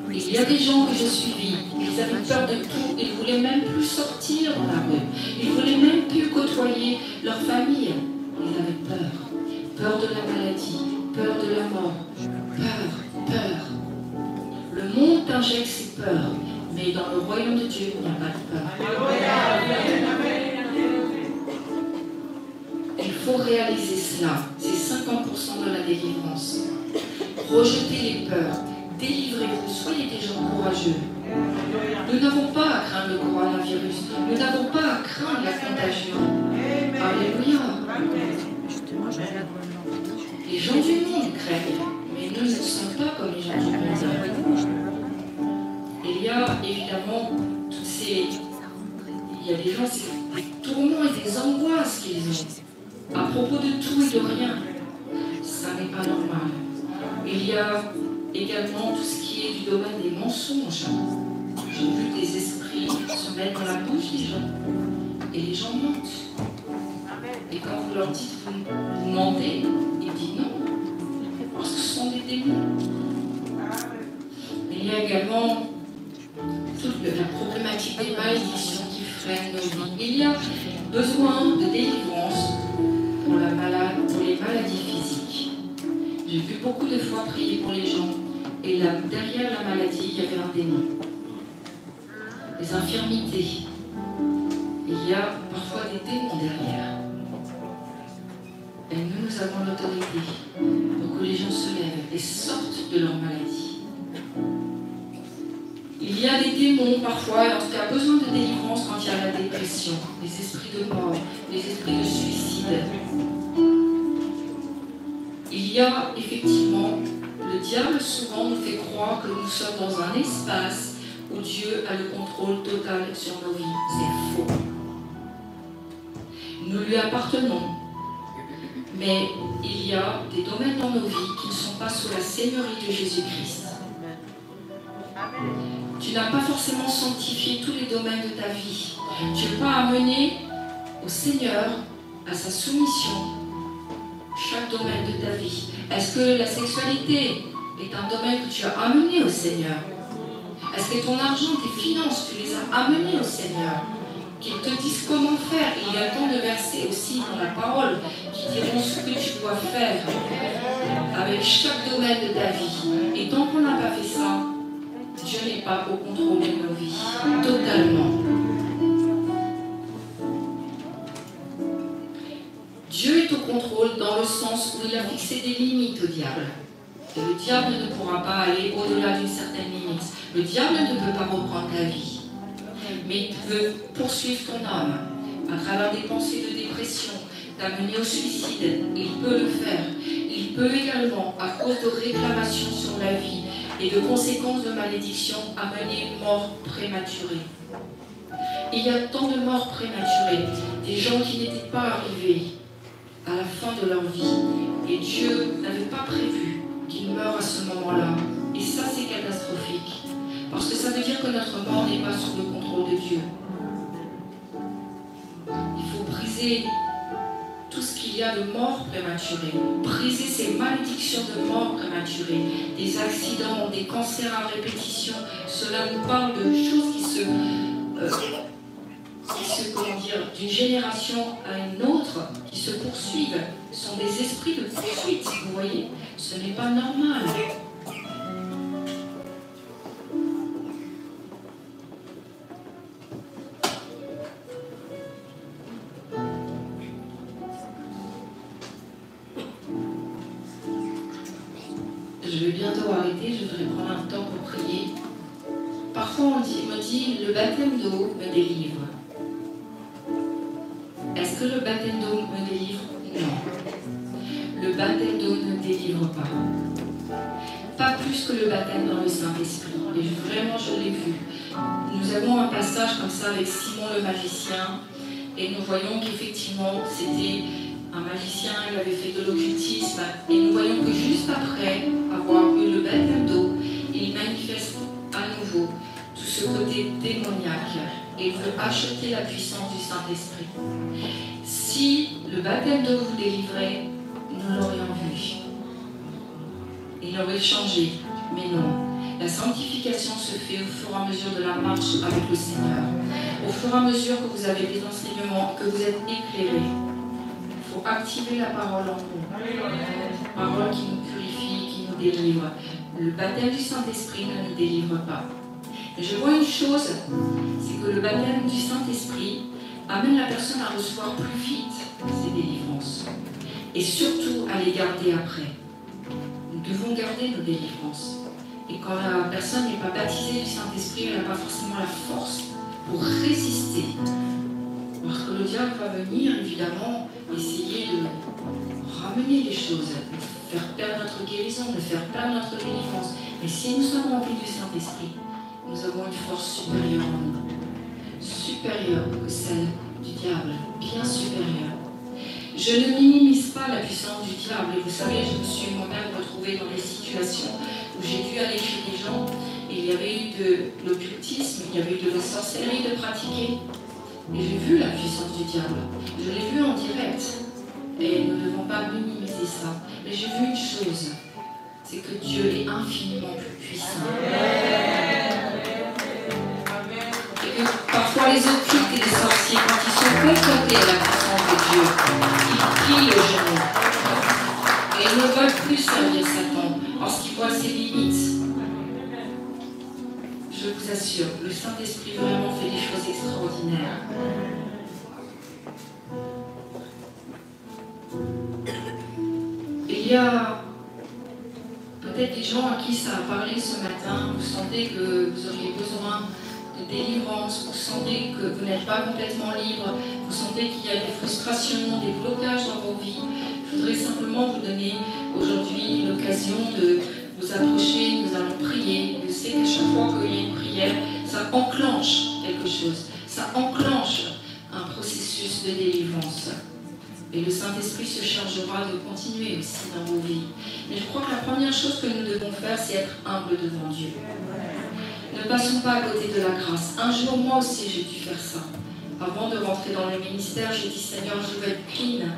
Il y a des gens que j'ai suivis, ils avaient peur de tout, ils ne voulaient même plus sortir dans la rue, ils ne voulaient même plus côtoyer leur famille. Ils avaient peur. Peur de la maladie, peur de la mort, peur. Le monde t'injecte ses peurs, mais dans le royaume de Dieu, il n'y a pas de peur. Il faut réaliser cela, c'est 50% de la délivrance. Rejetez les peurs. Délivrez-vous, soyez des gens courageux. Nous n'avons pas à craindre le coronavirus. Nous n'avons pas à craindre la contagion. Alléluia. Les gens du monde craignent, mais nous ne sommes pas comme les gens du monde. Il y a évidemment toutes ces... Il y a des gens, c'est des tourments et des angoisses qu'ils ont. À propos de tout et de rien. Ça n'est pas normal. Il y a également tout ce qui est du domaine des mensonges. J'ai vu des esprits se mettre dans la bouche des gens. Et les gens mentent. Et quand vous leur dites vous mentez, ils disent non. Parce que ce sont des démons. Il y a également toute la problématique des malédictions qui freinent nos vies. Il y a besoin de délivrance pour les maladies physiques. J'ai vu beaucoup de fois prier pour les gens et derrière la maladie, il y avait un démon. Les infirmités. Il y a parfois des démons derrière. Et nous avons l'autorité pour que les gens se lèvent et sortent de leur maladie. Il y a des démons parfois, et en tout cas besoin de délivrance quand il y a la dépression, les esprits de mort, les esprits de suicide. Il y a effectivement, le diable souvent nous fait croire que nous sommes dans un espace où Dieu a le contrôle total sur nos vies. C'est faux. Nous lui appartenons, mais il y a des domaines dans nos vies qui ne sont pas sous la seigneurie de Jésus-Christ. Tu n'as pas forcément sanctifié tous les domaines de ta vie. Tu n'es pas amené au Seigneur, à sa soumission, chaque domaine de ta vie. Est-ce que la sexualité est un domaine que tu as amené au Seigneur? Est-ce que ton argent, tes finances, tu les as amenés au Seigneur? Qu'ils te disent comment faire. Il y a tant de versets aussi dans la parole qui diront ce que tu dois faire avec chaque domaine de ta vie. Et tant qu'on n'a pas fait ça, Dieu n'est pas au contrôle de nos vies, totalement. Dieu est au contrôle dans le sens où il a fixé des limites au diable. Et le diable ne pourra pas aller au-delà d'une certaine limite. Le diable ne peut pas reprendre ta vie. Mais il peut poursuivre ton âme à travers des pensées de dépression, t'amener au suicide. Il peut le faire. Il peut également, à cause de réclamations sur la vie et de conséquences de malédiction, amener une mort prématurée. Il y a tant de morts prématurées, des gens qui n'étaient pas arrivés à la fin de leur vie. Et Dieu n'avait pas prévu qu'ils meurent à ce moment-là. Et ça, c'est catastrophique. Parce que ça veut dire que notre mort n'est pas sous le contrôle de Dieu. Il faut briser tout ce qu'il y a de mort prématurée, briser ces malédictions de mort prématurée, des accidents, des cancers à répétition. Cela nous parle de choses qui se comment dire, d'une génération à une autre, qui se poursuivent. Ce sont des esprits de poursuite, vous voyez. Ce n'est pas normal. Je vais bientôt arrêter, je voudrais prendre un temps pour prier. Parfois on me dit, le baptême d'eau me délivre. Est-ce que le baptême d'eau me délivre? Non. Le baptême d'eau ne délivre pas. Pas plus que le baptême dans le Saint-Esprit. Et vraiment, je l'ai vu. Nous avons un passage comme ça avec Simon le magicien. Et nous voyons qu'effectivement, c'était un magicien, il avait fait de l'occultisme. Et nous voyons que juste après avoir eu le baptême d'eau, il manifeste à nouveau tout ce côté démoniaque. et il veut acheter la puissance du Saint-Esprit. Si le baptême d'eau vous délivrait, nous l'aurions vu. Il aurait changé, mais non. La sanctification se fait au fur et à mesure de la marche avec le Seigneur. Au fur et à mesure que vous avez des enseignements, que vous êtes éclairés, il faut activer la parole en vous. Parole qui nous purifie, qui nous délivre. Le baptême du Saint-Esprit ne nous délivre pas. Et je vois une chose, c'est que le baptême du Saint-Esprit amène la personne à recevoir plus vite ses délivrances. Et surtout à les garder après. Nous devons garder nos délivrances. Et quand la personne n'est pas baptisée du Saint-Esprit, elle n'a pas forcément la force pour résister. Parce que le diable va venir, évidemment, essayer de ramener les choses, de faire perdre notre guérison, de faire perdre notre délivrance. Mais si nous sommes remplis du Saint-Esprit, nous avons une force supérieure en nous. Supérieure que celle du diable, bien supérieure. Je ne minimise pas la puissance du diable. Et vous savez, je me suis moi-même retrouvée dans des situations où j'ai dû aller chez des gens et il y avait eu de l'occultisme, il y avait eu de la sorcellerie de pratiquer. Et j'ai vu la puissance du diable. Je l'ai vu en direct. Et nous ne devons pas minimiser ça. Mais j'ai vu une chose, c'est que Dieu est infiniment plus puissant. Et que parfois les occultes et les sorciers, quand ils sont confrontés à la puissance de Dieu, ils plient le genou. Et ils ne veulent plus servir Satan parce qu'ils voient ses limites. Je vous assure, le Saint-Esprit vraiment fait des choses extraordinaires. Il y a peut-être des gens à qui ça a parlé ce matin. Vous sentez que vous auriez besoin de délivrance, vous sentez que vous n'êtes pas complètement libre, vous sentez qu'il y a des frustrations, des blocages dans vos vies. Je voudrais simplement vous donner aujourd'hui l'occasion de vous approcher, nous allons prier. Je sais qu'à chaque fois qu'il y a une prière, ça enclenche quelque chose, ça enclenche un processus de délivrance. Et le Saint-Esprit se chargera de continuer aussi dans vos vies. Mais je crois que la première chose que nous devons faire, c'est être humble devant Dieu. Ne passons pas à côté de la grâce. Un jour, moi aussi, j'ai dû faire ça. Avant de rentrer dans le ministère, j'ai dit, Seigneur, je veux être clean.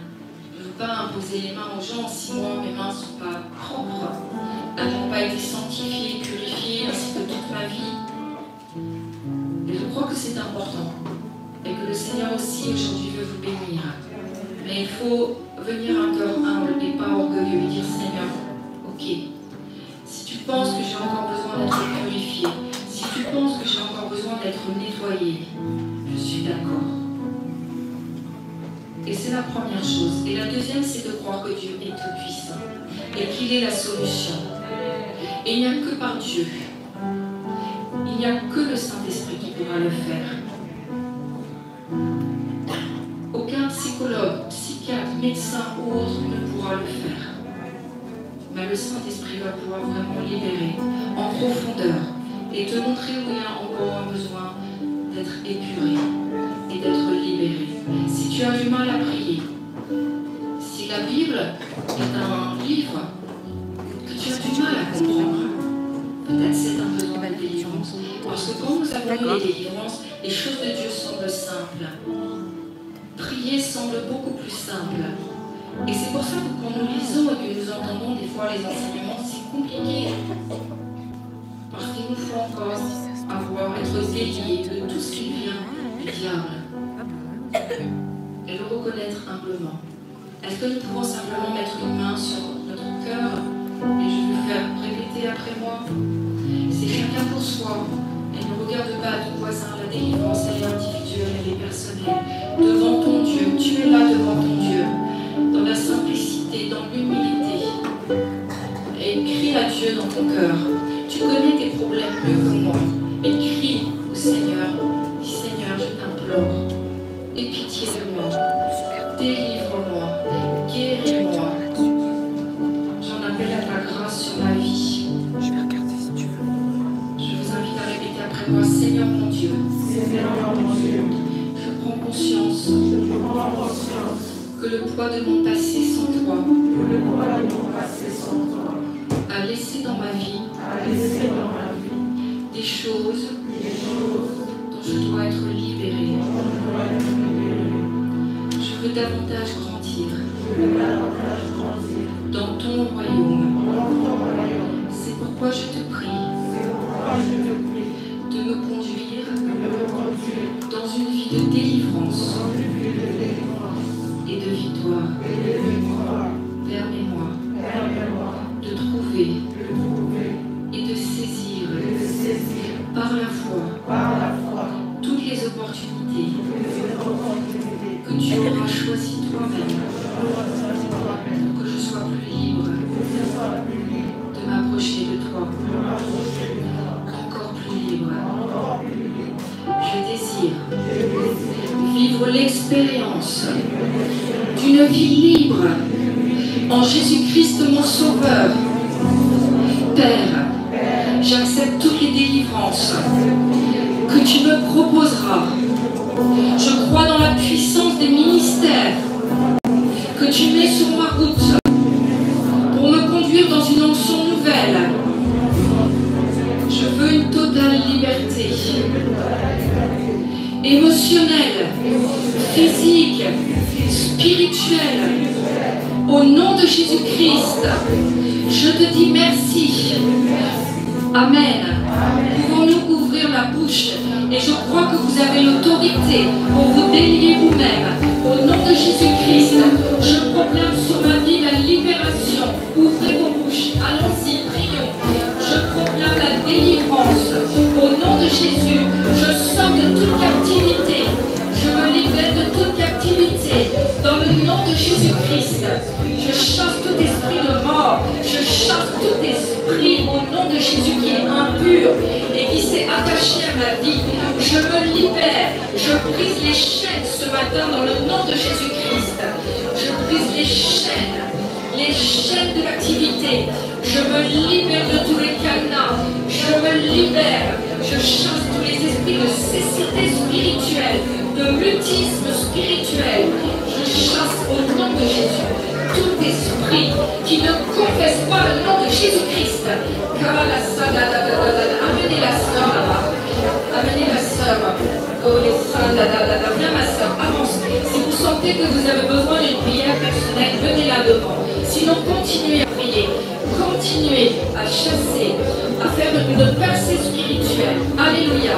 Je ne veux pas imposer les mains aux gens si moi, mes mains ne sont pas propres. Elles n'ont pas été sanctifiées, purifiées, ainsi que toute ma vie. Et je crois que c'est important. Et que le Seigneur aussi, aujourd'hui, veut vous bénir. Mais il faut venir un cœur humble et pas orgueilleux et dire, Seigneur, ok, si tu penses que j'ai encore besoin d'être purifié, si tu penses que j'ai encore besoin d'être nettoyé, je suis d'accord. Et c'est la première chose. Et la deuxième, c'est de croire que Dieu est tout puissant et qu'il est la solution. Et il n'y a que par Dieu. Il n'y a que le Saint-Esprit qui pourra le faire. Aucun psychologue, psychiatre, médecin ou autre ne pourra le faire. Mais le Saint-Esprit va pouvoir vraiment libérer en profondeur et te montrer où il y a encore un besoin d'être épuré et d'être libéré. Si tu as du mal à prier, si la Bible est un livre que tu as du mal à comprendre, peut-être c'est un besoin de délivrance. Parce que quand nous avons eu des délivrances, les choses de Dieu semblent simples. Prier semble beaucoup plus simple. Et c'est pour ça que quand nous lisons et que nous entendons des fois les enseignements, c'est compliqué. Parce qu'il nous faut encore être déliés de tout ce qui vient du diable. Et le reconnaître humblement. Est-ce que nous pouvons simplement mettre une main sur notre cœur et je vais faire répéter après moi? C'est chacun pour soi. Et ne regarde pas ton voisin. La délivrance, elle est individuelle, elle est personnelle. Devant ton Dieu, tu es là devant ton Dieu, dans la simplicité, dans l'humilité. Et crie à Dieu dans ton cœur. Tu connais tes problèmes mieux que moi. Et crie au Seigneur. Dis Seigneur, je t'implore. Aie pitié de moi. Délivre-moi. Guéris-moi. J'en appelle à ta grâce sur ma vie. Je vais regarder si tu veux. Je vous invite à répéter après moi. Seigneur mon Dieu. Seigneur mon Dieu. Je prends conscience que le poids de mon passé sans toi a laissé dans ma vie des choses dont Je dois être libéré. Je veux davantage grandir dans ton royaume. C'est pourquoi je te prie de me conduire dans une vie de délivrance et de victoire. Permets-moi de trouver et de saisir par la foi toutes les opportunités que tu auras choisies toi-même pour que je sois plus libre de m'approcher de toi, encore plus libre. Je désire vivre l'expérience d'une vie libre en Jésus-Christ mon Sauveur. Père, j'accepte toutes les délivrances que tu me proposeras. Je crois dans la puissance des ministères que tu mets sur ma route pour me conduire dans une onction nouvelle. Je veux une totale liberté émotionnelle, physique, spirituelle. Au nom de Jésus-Christ, je te dis merci. Amen. Pouvons-nous ouvrir la bouche? Et je crois que vous avez l'autorité pour vous délier vous-même. Au nom de Jésus-Christ, je proclame sur ma vie la libération. Ouvrez vos bouches. Allons-y, prions. Je proclame la délivrance. Au nom de Jésus, je sors de toute captivité. Je me libère de toute captivité. Dans le nom de Jésus-Christ, je chasse tout esprit de mort. Je chasse tout esprit au nom de Jésus qui est impur et qui s'est attaché à ma vie. Je me libère. Je brise les chaînes ce matin dans le nom de Jésus-Christ. Je brise les chaînes de l'activité. Je me libère de tous les cadenas. Je me libère. Je chasse tous les esprits de cécité spirituelle, de mutisme spirituel. Je chasse au nom de Jésus tout esprit qui ne confesse pas le nom de Jésus-Christ. Amenez la sœur là-bas. Amenez la sœur. Viens ma sœur, avance. Si vous sentez que vous avez besoin d'une prière personnelle, venez là devant. Sinon, continuez à prier. Continuez à chasser, à faire une percée spirituelle. Alléluia.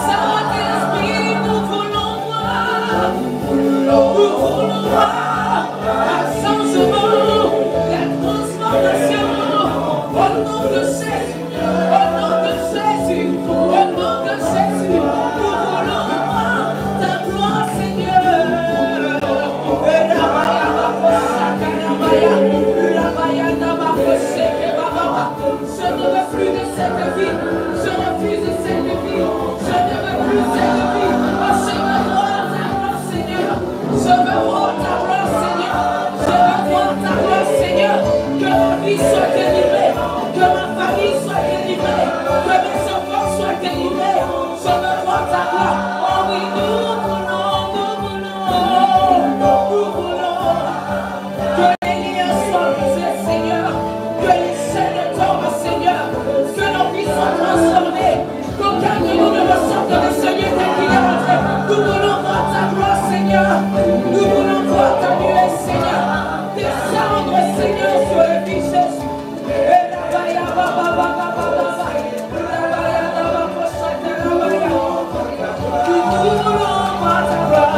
Saint-Esprit, nous voulons voir. Nous voulons voir un changement, la transformation. Au nom de Jésus, au nom de Jésus, au nom de Jésus, nous voulons voir ta gloire, Seigneur. Je ne veux plus de cette vie, je refuse cette vie, je ne veux plus cette vie. Oh, je veux voir ta gloire, Seigneur. Je veux voir ta gloire, Seigneur. Je veux voir ta gloire, Seigneur. Que ma vie soit délivrée, que ma famille soit délivrée, que mes enfants soient délivrés. Je veux voir ta gloire. Oh oui, nous voulons. Que les liens soient brisés, Seigneur. Que les chaînes tombent, Seigneur. Que nos vies soient transformées. Qu'aucun de nous ne ressorte de Seigneur tel qu'il est rentré. Nous voulons voir ta gloire, Seigneur. Nous voulons voir ta nuée, Seigneur. Descendre, Seigneur, sur le fils Jésus. Nous voulons voir ta gloire.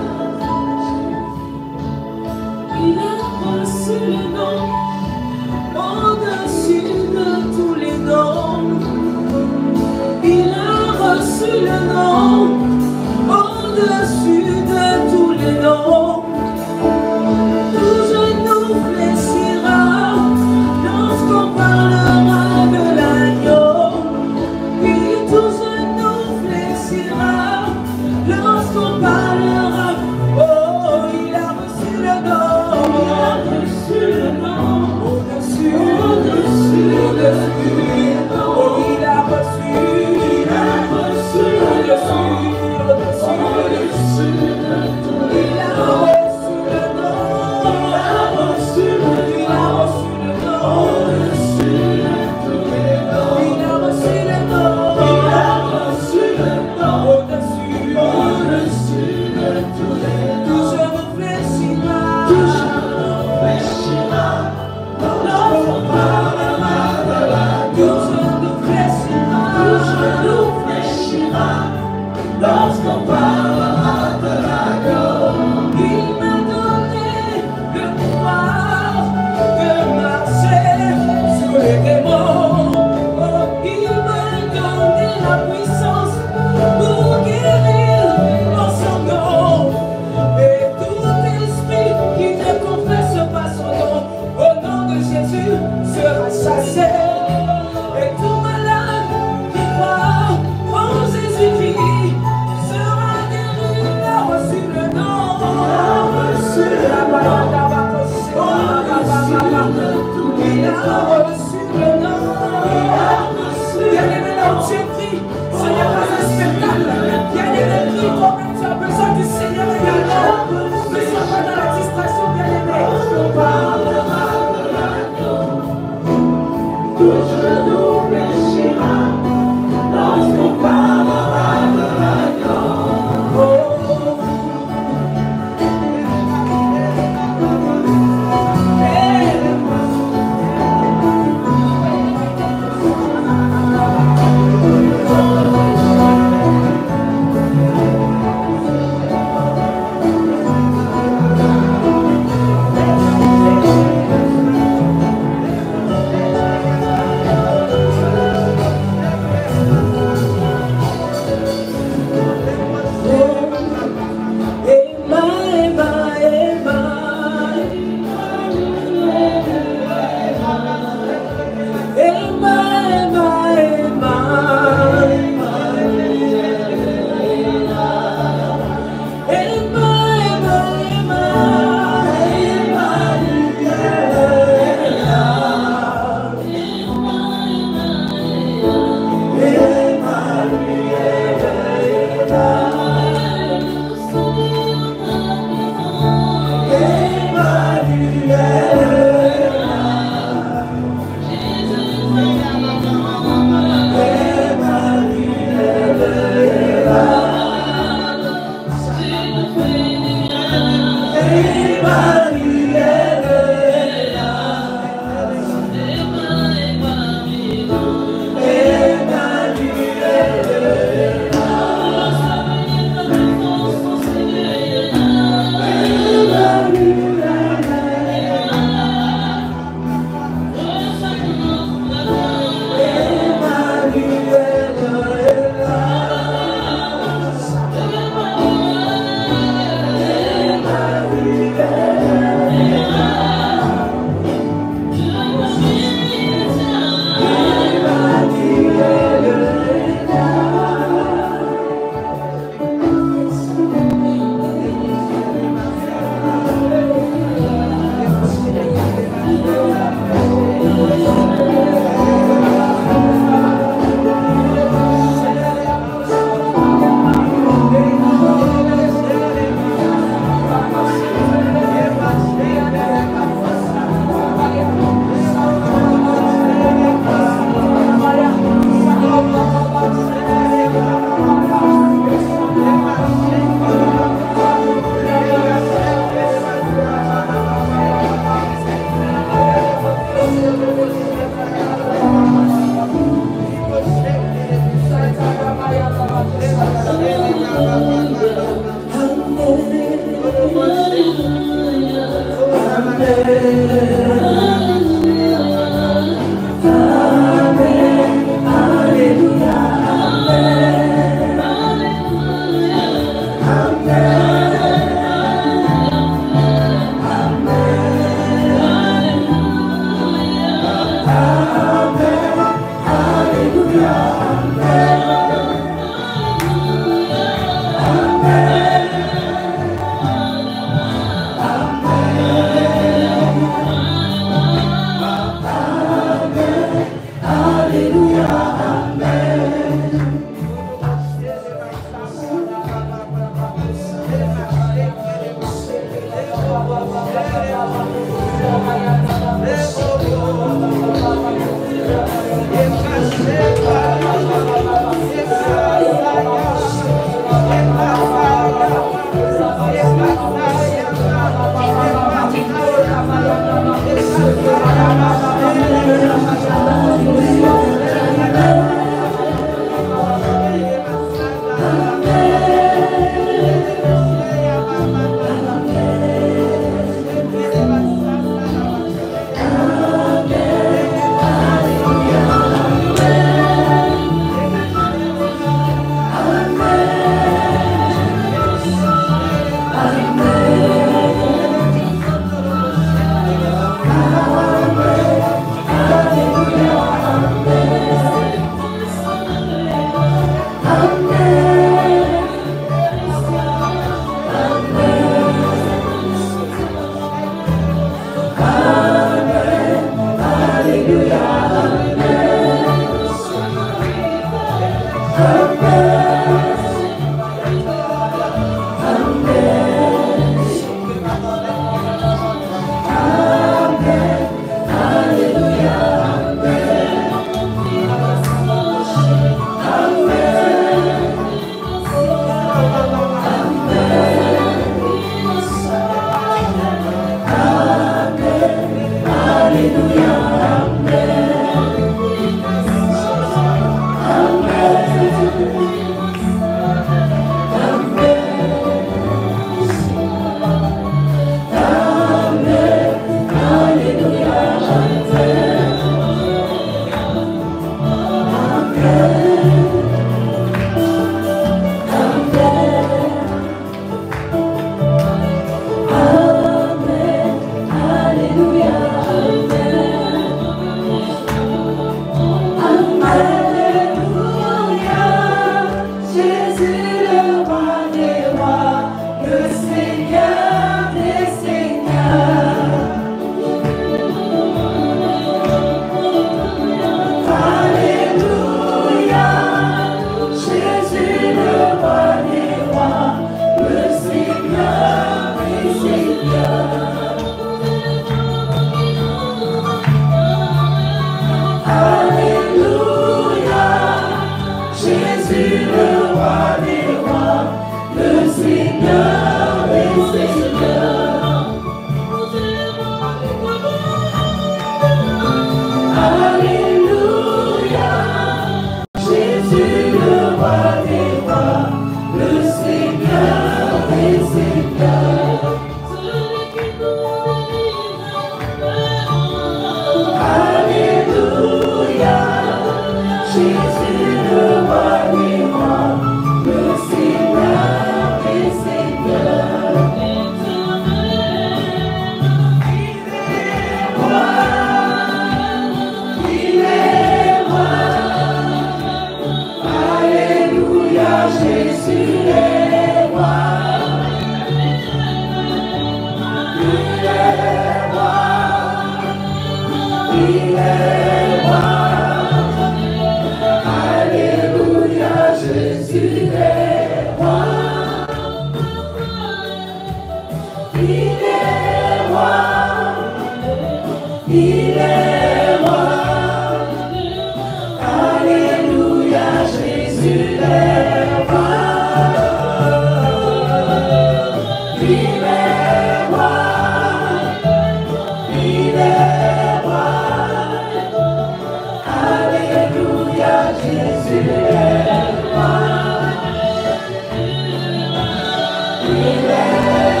Il est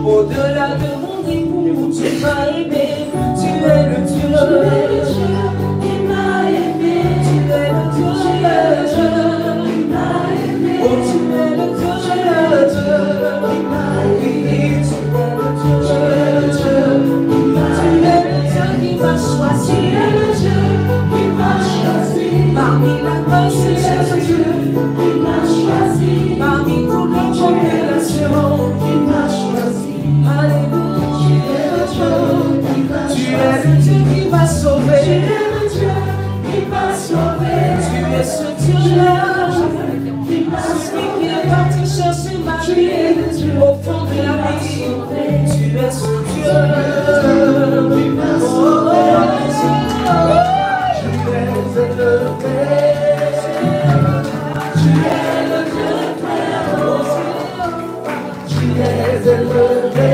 Au-delà de mon dégoût, tu m'as aimé. Tu es le Dieu qui m'a aimé. Tu es le Dieu qui m'a aimé. Oh, tu es le Dieu qui m'a aimé. Tu es le Dieu qui m'a choisi. Tu es le Dieu qui m'a choisi. Parmi la masse, tu es le Dieu qui m'a choisi. Parmi toutes les populations qui m'a choisi. Alléluia, tu es le Dieu qui m'a sauvé. Tu es le Dieu qui m'a sauvé. Tu es ce Dieu-là qui m'a sauvé. Qui est parti chercher ma vie au fond de la vie. Tu es ce Dieu qui m'a sauvé. Tu es élevé. Tu es le Dieu très haut. Tu es élevé.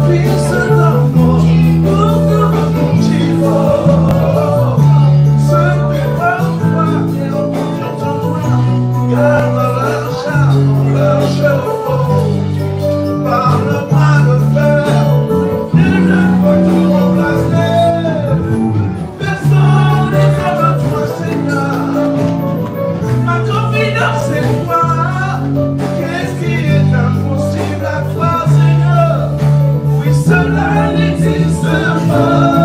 Cela n'existe pas.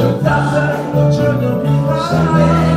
Je t'appelle, je ne vis pas.